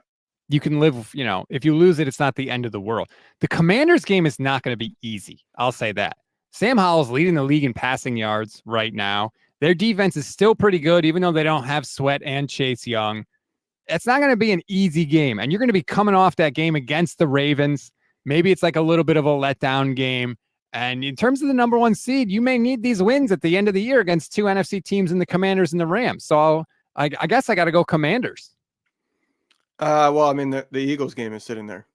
you can live, if you lose it, it's not the end of the world. The Commanders game is not going to be easy. I'll say that. Sam Howell's leading the league in passing yards right now. Their defense is still pretty good, even though they don't have Sweat and Chase Young. It's not going to be an easy game. And you're going to be coming off that game against the Ravens. Maybe it's like a little bit of a letdown game. And in terms of the number 1 seed, you may need these wins at the end of the year against 2 NFC teams in the Commanders and the Rams. So I guess I got to go Commanders. Well, I mean, the Eagles game is sitting there.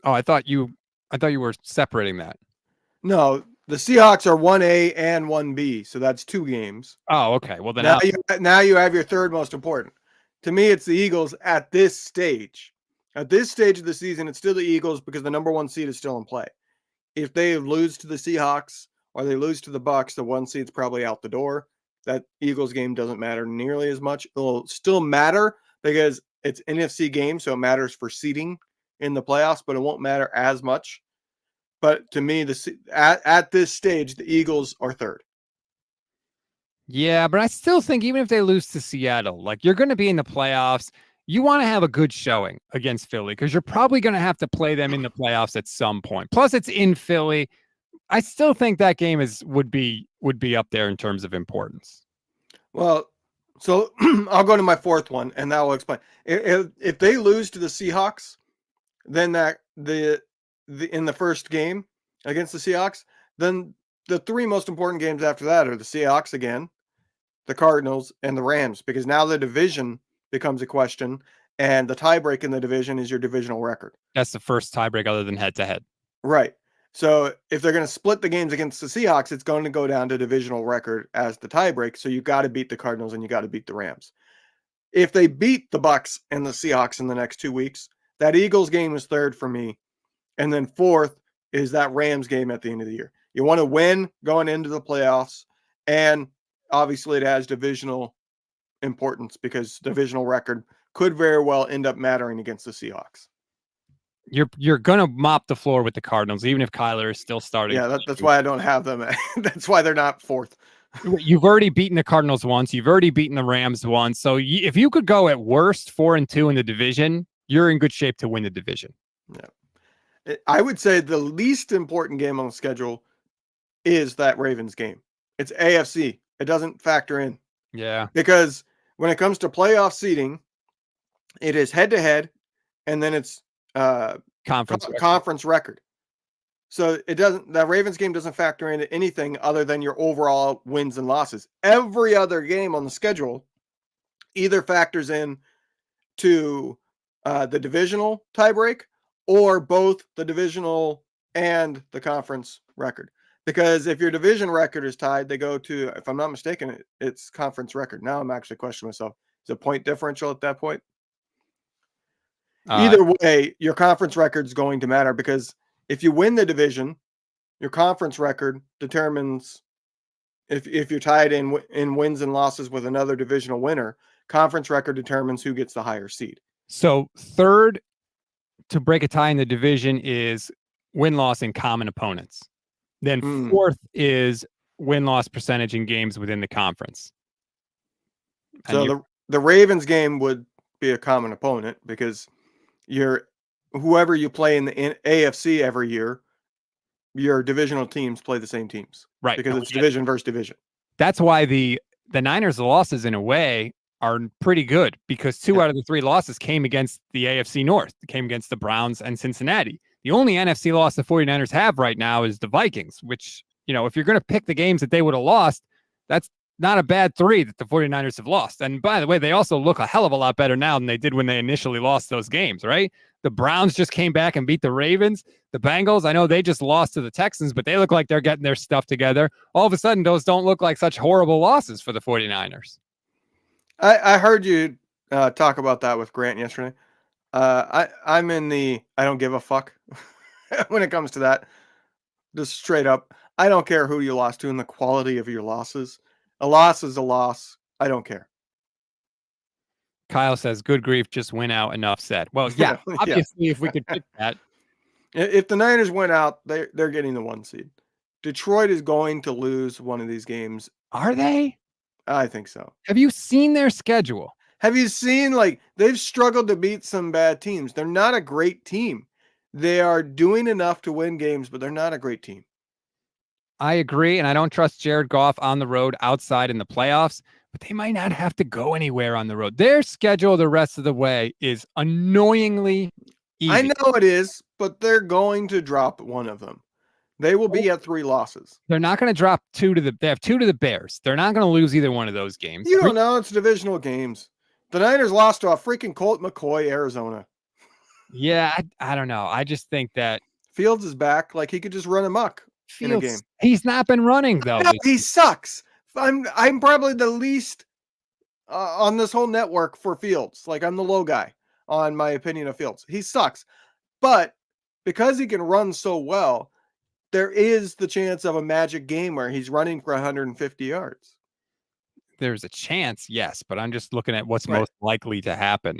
Oh, I thought you were separating that. No, the Seahawks are 1A and 1B, so that's 2 games. Oh, okay. Well, then now you have your third most important. To me, it's the Eagles at this stage. At this stage of the season, it's still the Eagles because the number 1 seed is still in play. If they lose to the Seahawks or they lose to the Bucs, the 1 seed's probably out the door. That Eagles game doesn't matter nearly as much. It'll still matter because it's NFC game, so it matters for seeding in the playoffs, but it won't matter as much. But to me, at this stage, the Eagles are third. Yeah, but I still think even if they lose to Seattle, like you're going to be in the playoffs, you want to have a good showing against Philly because you're probably going to have to play them in the playoffs at some point. Plus, it's in Philly. I still think that game would be up there in terms of importance. Well, so I'll go to my 4th one, and that will explain. If they lose to the Seahawks, then in the first game against the Seahawks, then the 3 most important games after that are the Seahawks again, the Cardinals, and the Rams, because now the division becomes a question, and the tiebreak in the division is your divisional record. That's the first tiebreak other than head-to-head. Right. So if they're going to split the games against the Seahawks, it's going to go down to divisional record as the tiebreak, so you got to beat the Cardinals and you got to beat the Rams. If they beat the Bucs and the Seahawks in the next 2 weeks, That Eagles game is third for me. And then fourth is that Rams game at the end of the year. You want to win going into the playoffs. And obviously it has divisional importance because divisional record could very well end up mattering against the Seahawks. You're gonna mop the floor with the Cardinals, even if Kyler is still starting. Yeah, that's why I don't have them. That's why they're not fourth. You've already beaten the Cardinals once. You've already beaten the Rams once. So if you could go at worst 4-2 in the division, you're in good shape to win the division. Yeah, I would say the least important game on the schedule is that Ravens game. It's AFC. It doesn't factor in. Yeah, because when it comes to playoff seeding, it is head to head, and then it's conference record. So it doesn't. That Ravens game doesn't factor into anything other than your overall wins and losses. Every other game on the schedule either factors in to the divisional tiebreak or both the divisional and the conference record. Because if your division record is tied, they go to, if I'm not mistaken, it's conference record. Now I'm actually questioning myself. Is it point differential at that point? Either way, your conference record is going to matter because if you win the division, your conference record determines if you're tied in wins and losses with another divisional winner. Conference record determines who gets the higher seed. So third to break a tie in the division is win-loss in common opponents. Then fourth is win-loss percentage in games within the conference. And so the Ravens game would be a common opponent because whoever you play in the AFC every year, your divisional teams play the same teams. Right. Because it's division versus division. That's why the Niners' losses in a way are pretty good because two out of the three losses came against the AFC North. It came against the Browns and Cincinnati. The only NFC loss the 49ers have right now is the Vikings, which, if you're going to pick the games that they would have lost, that's not a bad three that the 49ers have lost. And by the way, they also look a hell of a lot better now than they did when they initially lost those games, right? The Browns just came back and beat the Ravens. The Bengals, I know they just lost to the Texans, but they look like they're getting their stuff together. All of a sudden, those don't look like such horrible losses for the 49ers. I heard you talk about that with Grant yesterday. I'm in the I don't give a fuck when it comes to that. Just straight up, I don't care who you lost to and the quality of your losses. A loss is a loss. I don't care. Kyle says, good grief, just win out, enough said. Well, yeah, obviously, if we could pick that. If the Niners win out, they're getting the 1 seed. Detroit is going to lose one of these games. Are they? I think so. Have you seen their schedule? Have you seen, they've struggled to beat some bad teams. They're not a great team. They are doing enough to win games, but they're not a great team. I agree, and I don't trust Jared Goff on the road outside in the playoffs, but they might not have to go anywhere on the road. Their schedule the rest of the way is annoyingly easy. I know it is, but they're going to drop one of them. They will be at 3 losses. They're not going to drop 2 to they have 2 to the Bears. They're not going to lose either one of those games. You don't know. It's divisional games. The Niners lost to a freaking Colt McCoy, Arizona. Yeah, I don't know. I just think that Fields is back. He could just run amok in a game. He's not been running, though. No, he sucks. I'm probably the least on this whole network for Fields. I'm the low guy on my opinion of Fields. He sucks. But because he can run so well, there is the chance of a magic game where he's running for 150 yards. There's a chance, yes, but I'm just looking at what's most likely to happen.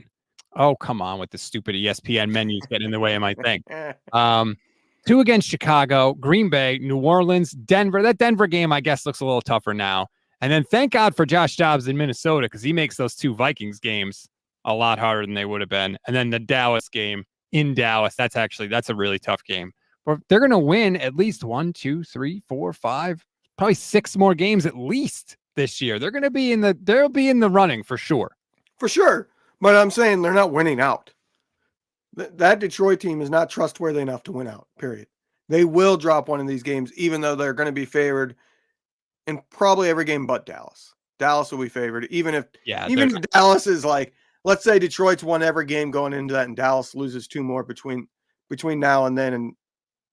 Oh, come on with the stupid ESPN menus getting in the way of my thing. 2 against Chicago, Green Bay, New Orleans, Denver. That Denver game, I guess, looks a little tougher now. And then thank God for Josh Dobbs in Minnesota because he makes those 2 Vikings games a lot harder than they would have been. And then the Dallas game in Dallas, that's a really tough game. But they're going to win at least 1, 2, 3, 4, 5, probably 6 more games at least this year. They'll be in the running for sure. For sure. But I'm saying they're not winning out. That Detroit team is not trustworthy enough to win out, period. They will drop one of these games, even though they're going to be favored in probably every game but Dallas. Dallas will be favored, even if Dallas is let's say Detroit's won every game going into that and Dallas loses 2 more between now and then, and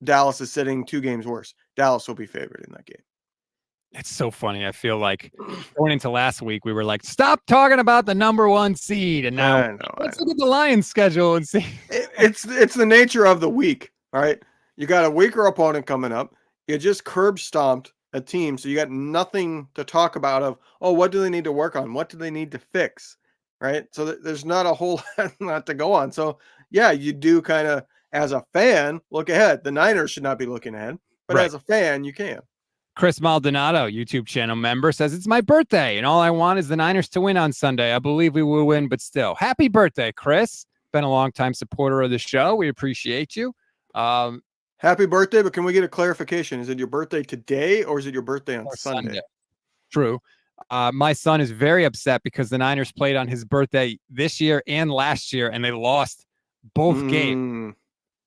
Dallas is sitting 2 games worse. Dallas will be favored in that game. It's so funny. I feel like going into last week, we were like, stop talking about the number 1 seed. And now let's look at the Lions schedule and see. It's the nature of the week. All right. You got a weaker opponent coming up. You just curb stomped a team. So you got nothing to talk about of, oh, what do they need to work on? What do they need to fix? Right. So there's not a whole lot to go on. So yeah, you do kind of, as a fan, look ahead. The Niners should not be looking ahead, but as a fan, you can. Chris Maldonado, YouTube channel member, says, it's my birthday, and all I want is the Niners to win on Sunday. I believe we will win, but still. Happy birthday, Chris. Been a longtime supporter of the show. We appreciate you. Happy birthday, but can we get a clarification? Is it your birthday today, or is it your birthday on Sunday? True. My son is very upset because the Niners played on his birthday this year and last year, and they lost both games.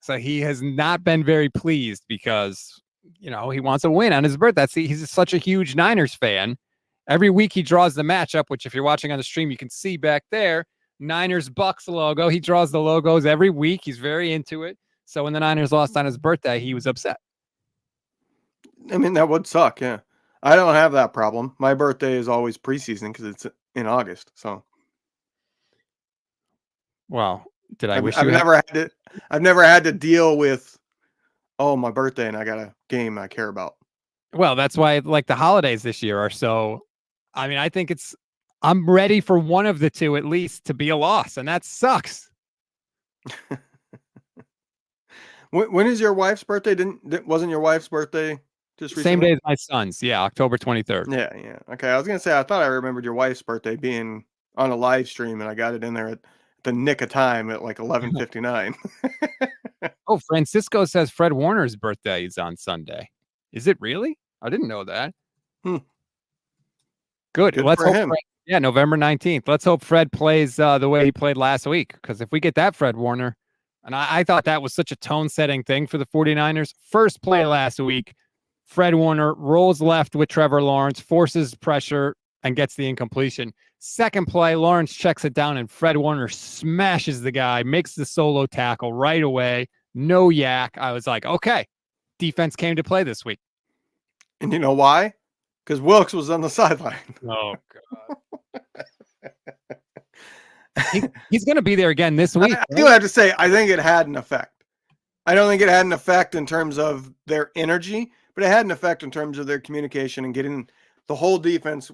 So he has not been very pleased because, you know, he wants a win on his birthday. He's such a huge Niners fan. Every week he draws the matchup, which if you're watching on the stream, you can see back there, Niners Bucs logo. He draws the logos every week. He's very into it. So when the Niners lost on his birthday, he was upset. I mean, that would suck. Yeah. I don't have that problem. My birthday is always preseason because it's in August. So, well, did I wish I've never had to deal with, oh, my birthday and I got a game I care about. Well, that's why like the holidays this year are so. I mean, I think I'm ready for one of the two at least to be a loss, and that sucks. When is your wife's birthday? Wasn't your wife's birthday just recently? Same day as my son's? Yeah, October 23rd. Yeah. Okay, I was gonna say I thought I remembered your wife's birthday being on a live stream, and I got it in there at the nick of time at like 11:59. Oh, Francisco says Fred Warner's birthday is on Sunday. Is it really? I didn't know that. Good. Let's hope him. Yeah, November 19th. Let's hope Fred plays the way he played last week. Because if we get that Fred Warner, and I thought that was such a tone-setting thing for the 49ers. First play last week, Fred Warner rolls left with Trevor Lawrence, forces pressure, and gets the incompletion. Second play, Lawrence checks it down, and Fred Warner smashes the guy, makes the solo tackle right away. No yak. I was like, okay, defense came to play this week. And you know why? Because Wilks was on the sideline. Oh, God. He's going to be there again this week. I do have to say, I think it had an effect. I don't think it had an effect in terms of their energy, but it had an effect in terms of their communication and getting the whole defense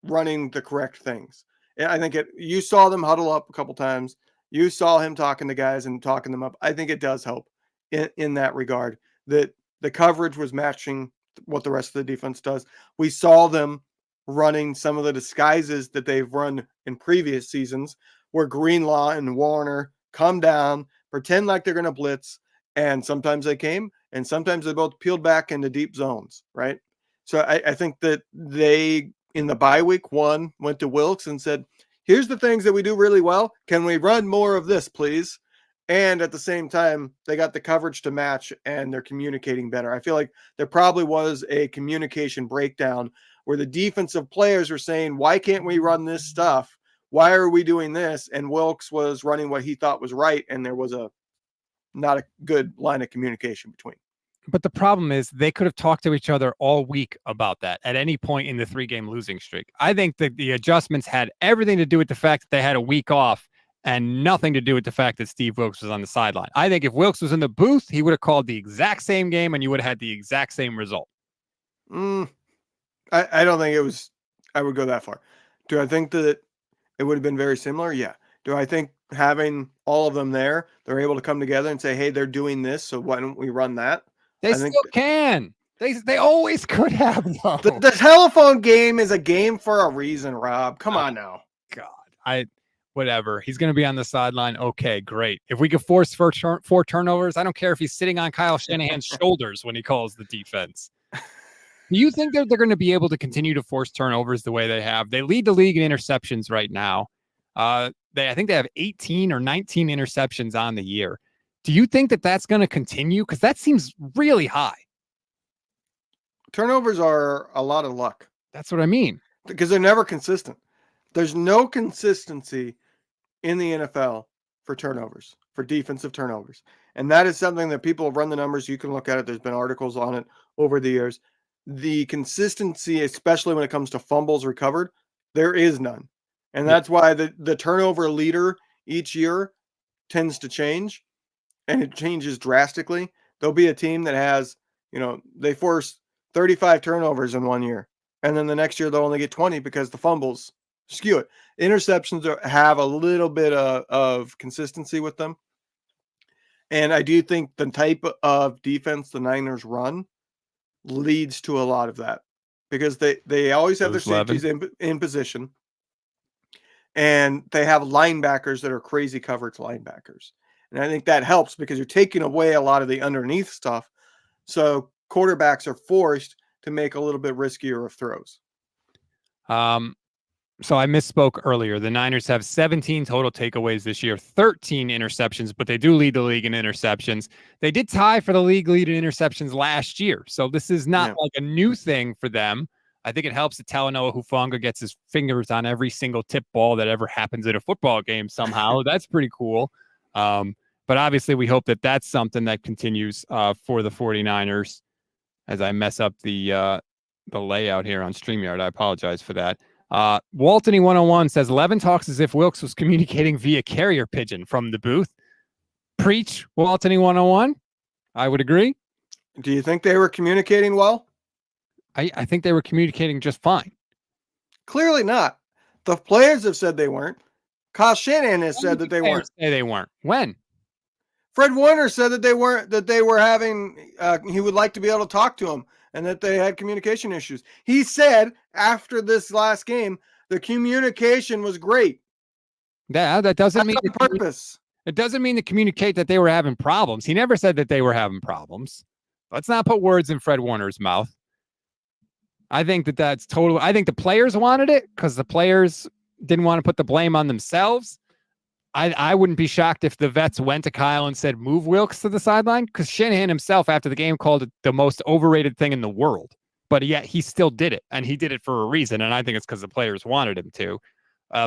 running the correct things. I think you saw them huddle up a couple times. You saw him talking to guys and talking them up. I think it does help in that regard that the coverage was matching what the rest of the defense does. We saw them running some of the disguises that they've run in previous seasons where Greenlaw and Warner come down, pretend like they're going to blitz, and sometimes they came, and sometimes they both peeled back into deep zones, right? So I think that they, in the bye week one, went to Wilks and said, here's the things that we do really well. Can we run more of this, please? And at the same time, they got the coverage to match and they're communicating better. I feel like there probably was a communication breakdown where the defensive players were saying, why can't we run this stuff? Why are we doing this? And Wilks was running what he thought was right. And there was not a good line of communication between. But the problem is they could have talked to each other all week about that at any point in the 3-game losing streak. I think that the adjustments had everything to do with the fact that they had a week off and nothing to do with the fact that Steve Wilks was on the sideline. I think if Wilks was in the booth, he would have called the exact same game and you would have had the exact same result. I don't think I would go that far. Do I think that it would have been very similar? Yeah. Do I think having all of them there, they're able to come together and say, hey, they're doing this, so why don't we run that? They still can. They always could have, though. The telephone game is a game for a reason, Rob. Come on now. God, whatever. He's going to be on the sideline. Okay, great. If we could force four turnovers, I don't care if he's sitting on Kyle Shanahan's shoulders when he calls the defense. Do you think that they're going to be able to continue to force turnovers the way they have? They lead the league in interceptions right now. I think they have 18 or 19 interceptions on the year. Do you think that that's going to continue? Because that seems really high. Turnovers are a lot of luck. That's what I mean. Because they're never consistent. There's no consistency in the NFL for turnovers, for defensive turnovers. And that is something that people run the numbers. You can look at it. There's been articles on it over the years. the consistency, especially when it comes to fumbles recovered, there is none. And that's why the turnover leader each year tends to change, and it changes drastically. There'll be a team that has, they force 35 turnovers in one year, and then the next year they'll only get 20 because the fumbles skew it. Interceptions have a little bit of consistency with them. And I do think the type of defense the Niners run leads to a lot of that, because they always have their safeties in position, and they have linebackers that are crazy coverage linebackers. And I think that helps because you're taking away a lot of the underneath stuff. So quarterbacks are forced to make a little bit riskier of throws. So I misspoke earlier. The Niners have 17 total takeaways this year, 13 interceptions, but they do lead the league in interceptions. They did tie for the league lead in interceptions last year. So this is not like a new thing for them. I think it helps that Talanoa Hufanga gets his fingers on every single tip ball that ever happens in a football game somehow. That's pretty cool. But obviously we hope that that's something that continues for the 49ers. As I mess up the layout here on StreamYard, I apologize for that. Waltony 101 says Levin talks as if Wilks was communicating via carrier pigeon from the booth. Preach, Waltony 101. I would agree. Do you think they were communicating well? I think they were communicating just fine. Clearly not. The players have said they weren't. Kyle Shanahan has said that they weren't. Say they weren't. When? Fred Warner said that they weren't. That they were having. He would like to be able to talk to him, and that they had communication issues. He said after this last game, the communication was great. That doesn't mean on purpose. It doesn't mean to communicate that they were having problems. He never said that they were having problems. Let's not put words in Fred Warner's mouth. I think that's total. I think the players wanted it because the players didn't want to put the blame on themselves. I wouldn't be shocked if the vets went to Kyle and said, move Wilks to the sideline, because Shanahan himself after the game called it the most overrated thing in the world. But yet he still did it, and he did it for a reason, and I think it's because the players wanted him to.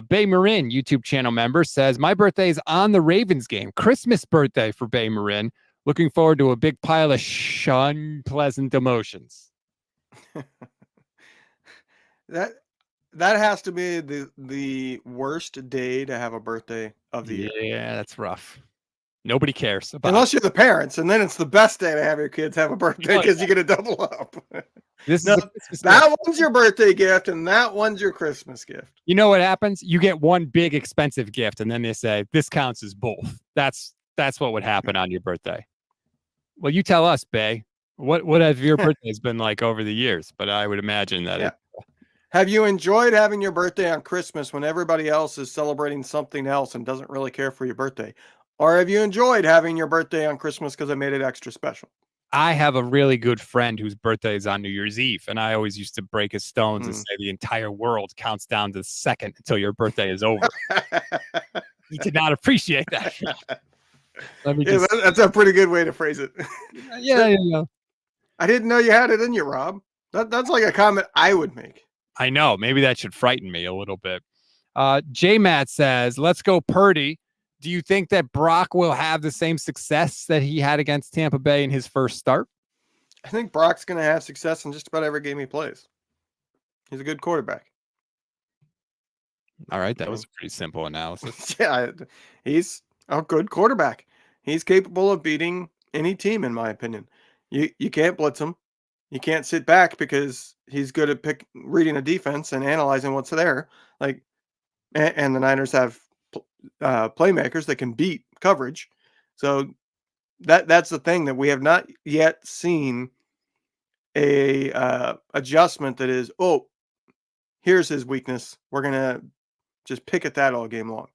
Bay Marin, YouTube channel member, says, my birthday is on the Ravens game. Christmas birthday for Bay Marin. Looking forward to a big pile of unpleasant emotions. That has to be the worst day to have a birthday of the year. Yeah, that's rough. Nobody cares about unless you're the parents, and then it's the best day to have your kids have a birthday because you get to double up. That one's your birthday gift, and that one's your Christmas gift. You know what happens? You get one big expensive gift, and then they say this counts as both. That's what would happen on your birthday. Well, you tell us, Bay. What have your birthdays been like over the years? But I would imagine that. Have you enjoyed having your birthday on Christmas when everybody else is celebrating something else and doesn't really care for your birthday? Or have you enjoyed having your birthday on Christmas because it made it extra special? I have a really good friend whose birthday is on New Year's Eve, and I always used to break his stones and say the entire world counts down to the second until your birthday is over. He did not appreciate that. That's a pretty good way to phrase it. Yeah. I didn't know you had it in you, Rob. That's like a comment I would make. I know. Maybe that should frighten me a little bit. J-Matt says, let's go Purdy. Do you think that Brock will have the same success that he had against Tampa Bay in his first start? I think Brock's going to have success in just about every game he plays. He's a good quarterback. All right. That was a pretty simple analysis. Yeah, he's a good quarterback. He's capable of beating any team, in my opinion. You can't blitz him. You can't sit back because he's good at reading a defense and analyzing what's there. And the Niners have playmakers that can beat coverage. So that's the thing, that we have not yet seen a adjustment that is, here's his weakness. We're going to just pick at that all game long.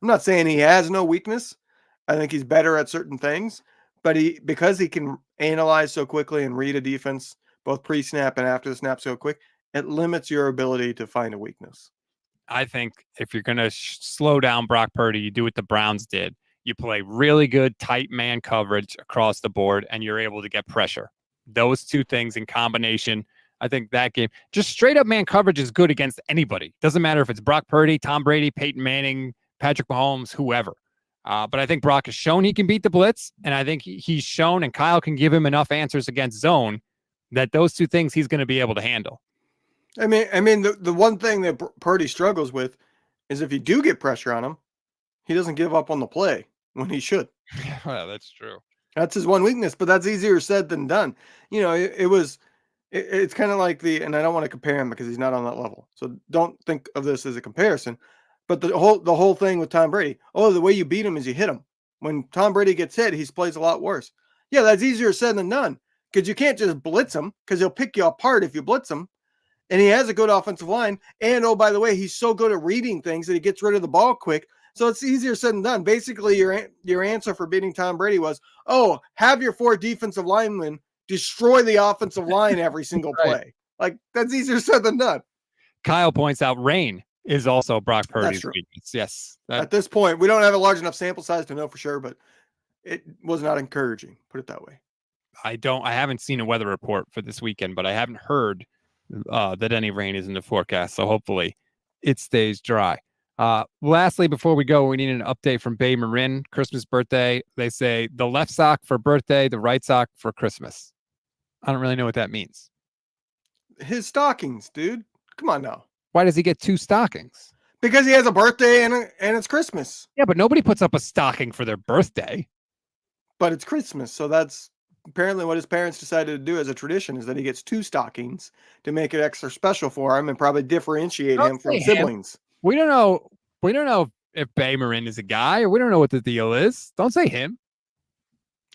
I'm not saying he has no weakness. I think he's better at certain things, but because he can analyze so quickly and read a defense both pre-snap and after the snap so quick, it limits your ability to find a weakness. I think if you're going to slow down Brock Purdy, you do what the Browns did. You play really good tight man coverage across the board, and you're able to get pressure. Those two things in combination, I think that game, just straight up man coverage is good against anybody. Doesn't matter if it's Brock Purdy, Tom Brady, Peyton Manning, Patrick Mahomes, whoever. But I think Brock has shown he can beat the blitz, and I think he's shown, and Kyle can give him enough answers against zone that those two things he's going to be able to handle. I mean, the one thing that Purdy struggles with is if you do get pressure on him, he doesn't give up on the play when he should. Yeah, that's true. That's his one weakness, but that's easier said than done. You know, it's kind of like and I don't want to compare him because he's not on that level. So don't think of this as a comparison. But the whole thing with Tom Brady, the way you beat him is you hit him. When Tom Brady gets hit, he plays a lot worse. Yeah, that's easier said than done because you can't just blitz him because he'll pick you apart if you blitz him. And he has a good offensive line. And, by the way, he's so good at reading things that he gets rid of the ball quick. So it's easier said than done. Basically, your answer for beating Tom Brady was, have your 4 defensive linemen destroy the offensive line every single play. Like, that's easier said than done. Kyle points out rain is also Brock Purdy's weakness. Yes. At this point, we don't have a large enough sample size to know for sure, but it was not encouraging. Put it that way. I haven't seen a weather report for this weekend, but I haven't heard that any rain is in the forecast. So hopefully it stays dry. Lastly, before we go, we need an update from Bay Marin. Christmas birthday. They say the left sock for birthday, the right sock for Christmas. I don't really know what that means. His stockings, dude. Come on now. Why does he get 2 stockings? Because he has a birthday and it's Christmas. Yeah, but nobody puts up a stocking for their birthday. But it's Christmas, so that's apparently what his parents decided to do as a tradition is that he gets 2 stockings to make it extra special for him and probably differentiate him from siblings. We don't know if Bay Marin is a guy, or we don't know what the deal is. Don't say him.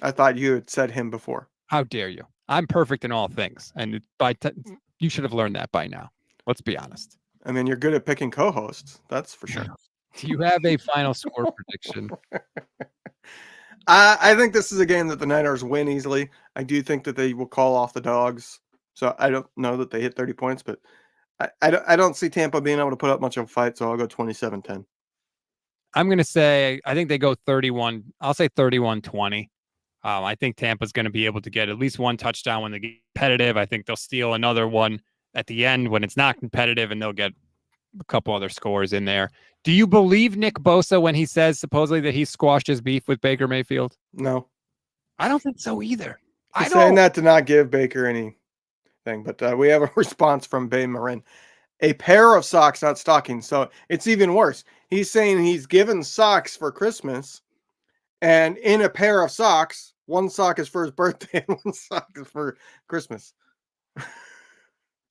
I thought you had said him before. How dare you? I'm perfect in all things, and you should have learned that by now. Let's be honest. I mean, you're good at picking co-hosts. That's for sure. Do you have a final score prediction? I think this is a game that the Niners win easily. I do think that they will call off the dogs. So I don't know that they hit 30 points, but I don't see Tampa being able to put up much of a fight. So I'll go 27-10. I'm going to say, I think they go 31. I'll say 31-20. I think Tampa's going to be able to get at least 1 touchdown when they get competitive. I think they'll steal another one at the end when it's not competitive, and they'll get a couple other scores in there. Do you believe Nick Bosa when he says supposedly that he squashed his beef with Baker Mayfield? No. I don't think so either. He's saying that to not give Baker anything, but we have a response from Bay Marin. A pair of socks, not stockings. So it's even worse. He's saying he's given socks for Christmas, and in a pair of socks, 1 sock is for his birthday and 1 sock is for Christmas.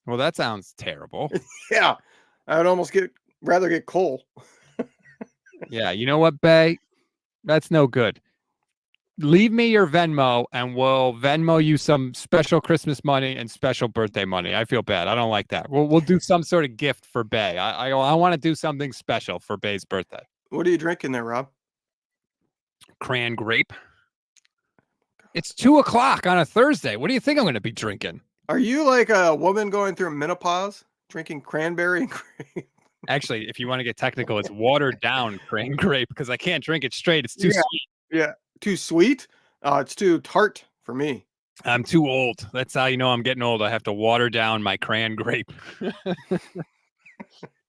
Well, that sounds terrible. Yeah. I would almost rather get Cole. Yeah, you know what, Bay? That's no good. Leave me your Venmo, and we'll Venmo you some special Christmas money and special birthday money. I feel bad. I don't like that. We'll do some sort of gift for Bay. I want to do something special for Bay's birthday. What are you drinking there, Rob? Cran grape. It's 2:00 on a Thursday. What do you think I'm going to be drinking? Are you like a woman going through menopause, drinking cranberry and grape? Actually, if you want to get technical, it's watered down cran grape because I can't drink it straight. It's too sweet. Yeah, too sweet? It's too tart for me. I'm too old. That's how you know I'm getting old. I have to water down my cran grape.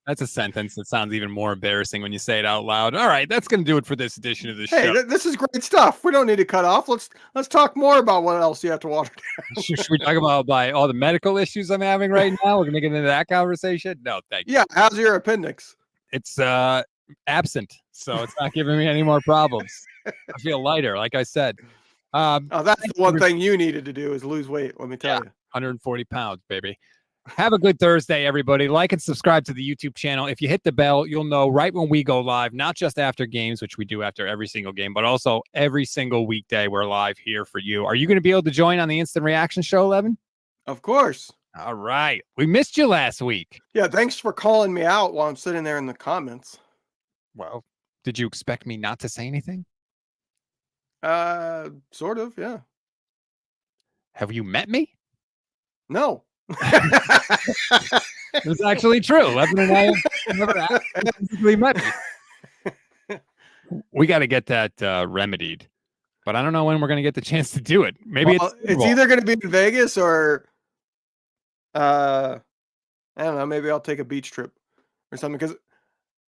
That's a sentence that sounds even more embarrassing when you say it out loud. All right, that's going to do it for this edition of the show. Hey, this is great stuff. We don't need to cut off. Let's talk more about what else you have to water down. Should we talk about all the medical issues I'm having right now? We're going to get into that conversation? No, thank you. Yeah, how's your appendix? It's absent, so it's not giving me any more problems. I feel lighter, like I said. That's the one thing you needed to do is lose weight, let me tell you. 140 pounds, baby. Have a good Thursday, everybody. Like and subscribe to the YouTube channel. If you hit the bell, you'll know right when we go live, not just after games, which we do after every single game, but also every single weekday we're live here for you. Are you going to be able to join on the Instant Reaction Show, Levin? Of course. All right. We missed you last week. Yeah, thanks for calling me out while I'm sitting there in the comments. Well, did you expect me not to say anything? Sort of, yeah. Have you met me? No. It's actually true. Levin and I have never physically met me. We got to get that remedied, but I don't know when we're going to get the chance to do it. Maybe it's either going to be in Vegas or, I don't know. Maybe I'll take a beach trip or something because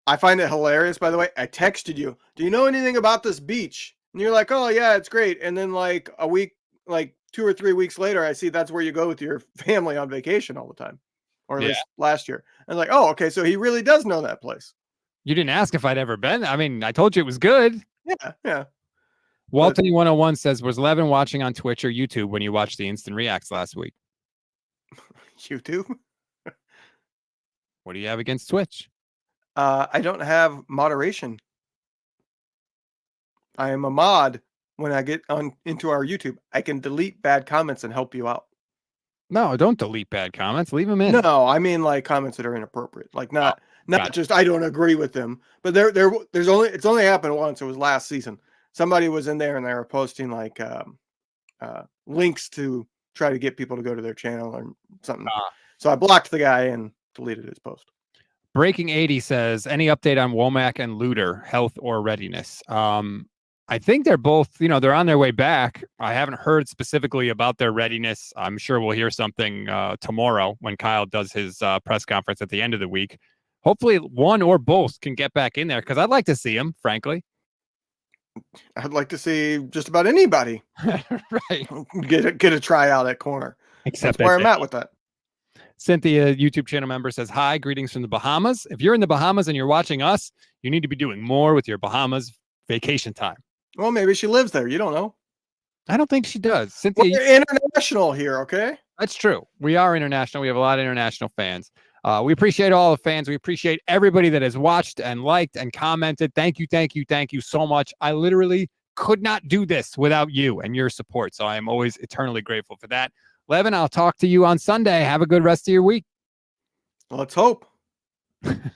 I find it hilarious. By the way, I texted you. Do you know anything about this beach? And you're like, oh yeah, it's great. And then like a week, like 2 or 3 weeks later, I see that's where you go with your family on vacation all the time, or at Yeah. least last year. I was like, oh, okay, so he really does know that place. You didn't ask if I'd ever been. I mean, I told you it was good. Yeah. Walton 101 says, was Levin watching on Twitch or YouTube when you watched the instant reacts last week? YouTube. What do you have against Twitch? I don't have moderation. I am a mod. When I get into our YouTube, I can delete bad comments and help you out. No, don't delete bad comments. Leave them in. No, I mean like comments that are inappropriate. Like not gotcha. just I don't agree with them, but there's only happened once. It was last season. Somebody was in there and they were posting like links to try to get people to go to their channel or something. So I blocked the guy and deleted his post. Breaking 80 says, any update on Womack and Luter, health or readiness? I think they're both, they're on their way back. I haven't heard specifically about their readiness. I'm sure we'll hear something tomorrow when Kyle does his press conference at the end of the week. Hopefully one or both can get back in there because I'd like to see him, frankly. I'd like to see just about anybody right. get a tryout at corner. Except that's where I'm at with that. Cynthia, YouTube channel member, says, hi, greetings from the Bahamas. If you're in the Bahamas and you're watching us, you need to be doing more with your Bahamas vacation time. Well, maybe she lives there. You don't know. I don't think she does. Cynthia, we're international here, okay? That's true. We are international. We have a lot of international fans. We appreciate all the fans. We appreciate everybody that has watched and liked and commented. Thank you so much. I literally could not do this without you and your support. So I am always eternally grateful for that. Levin, I'll talk to you on Sunday. Have a good rest of your week. Let's hope.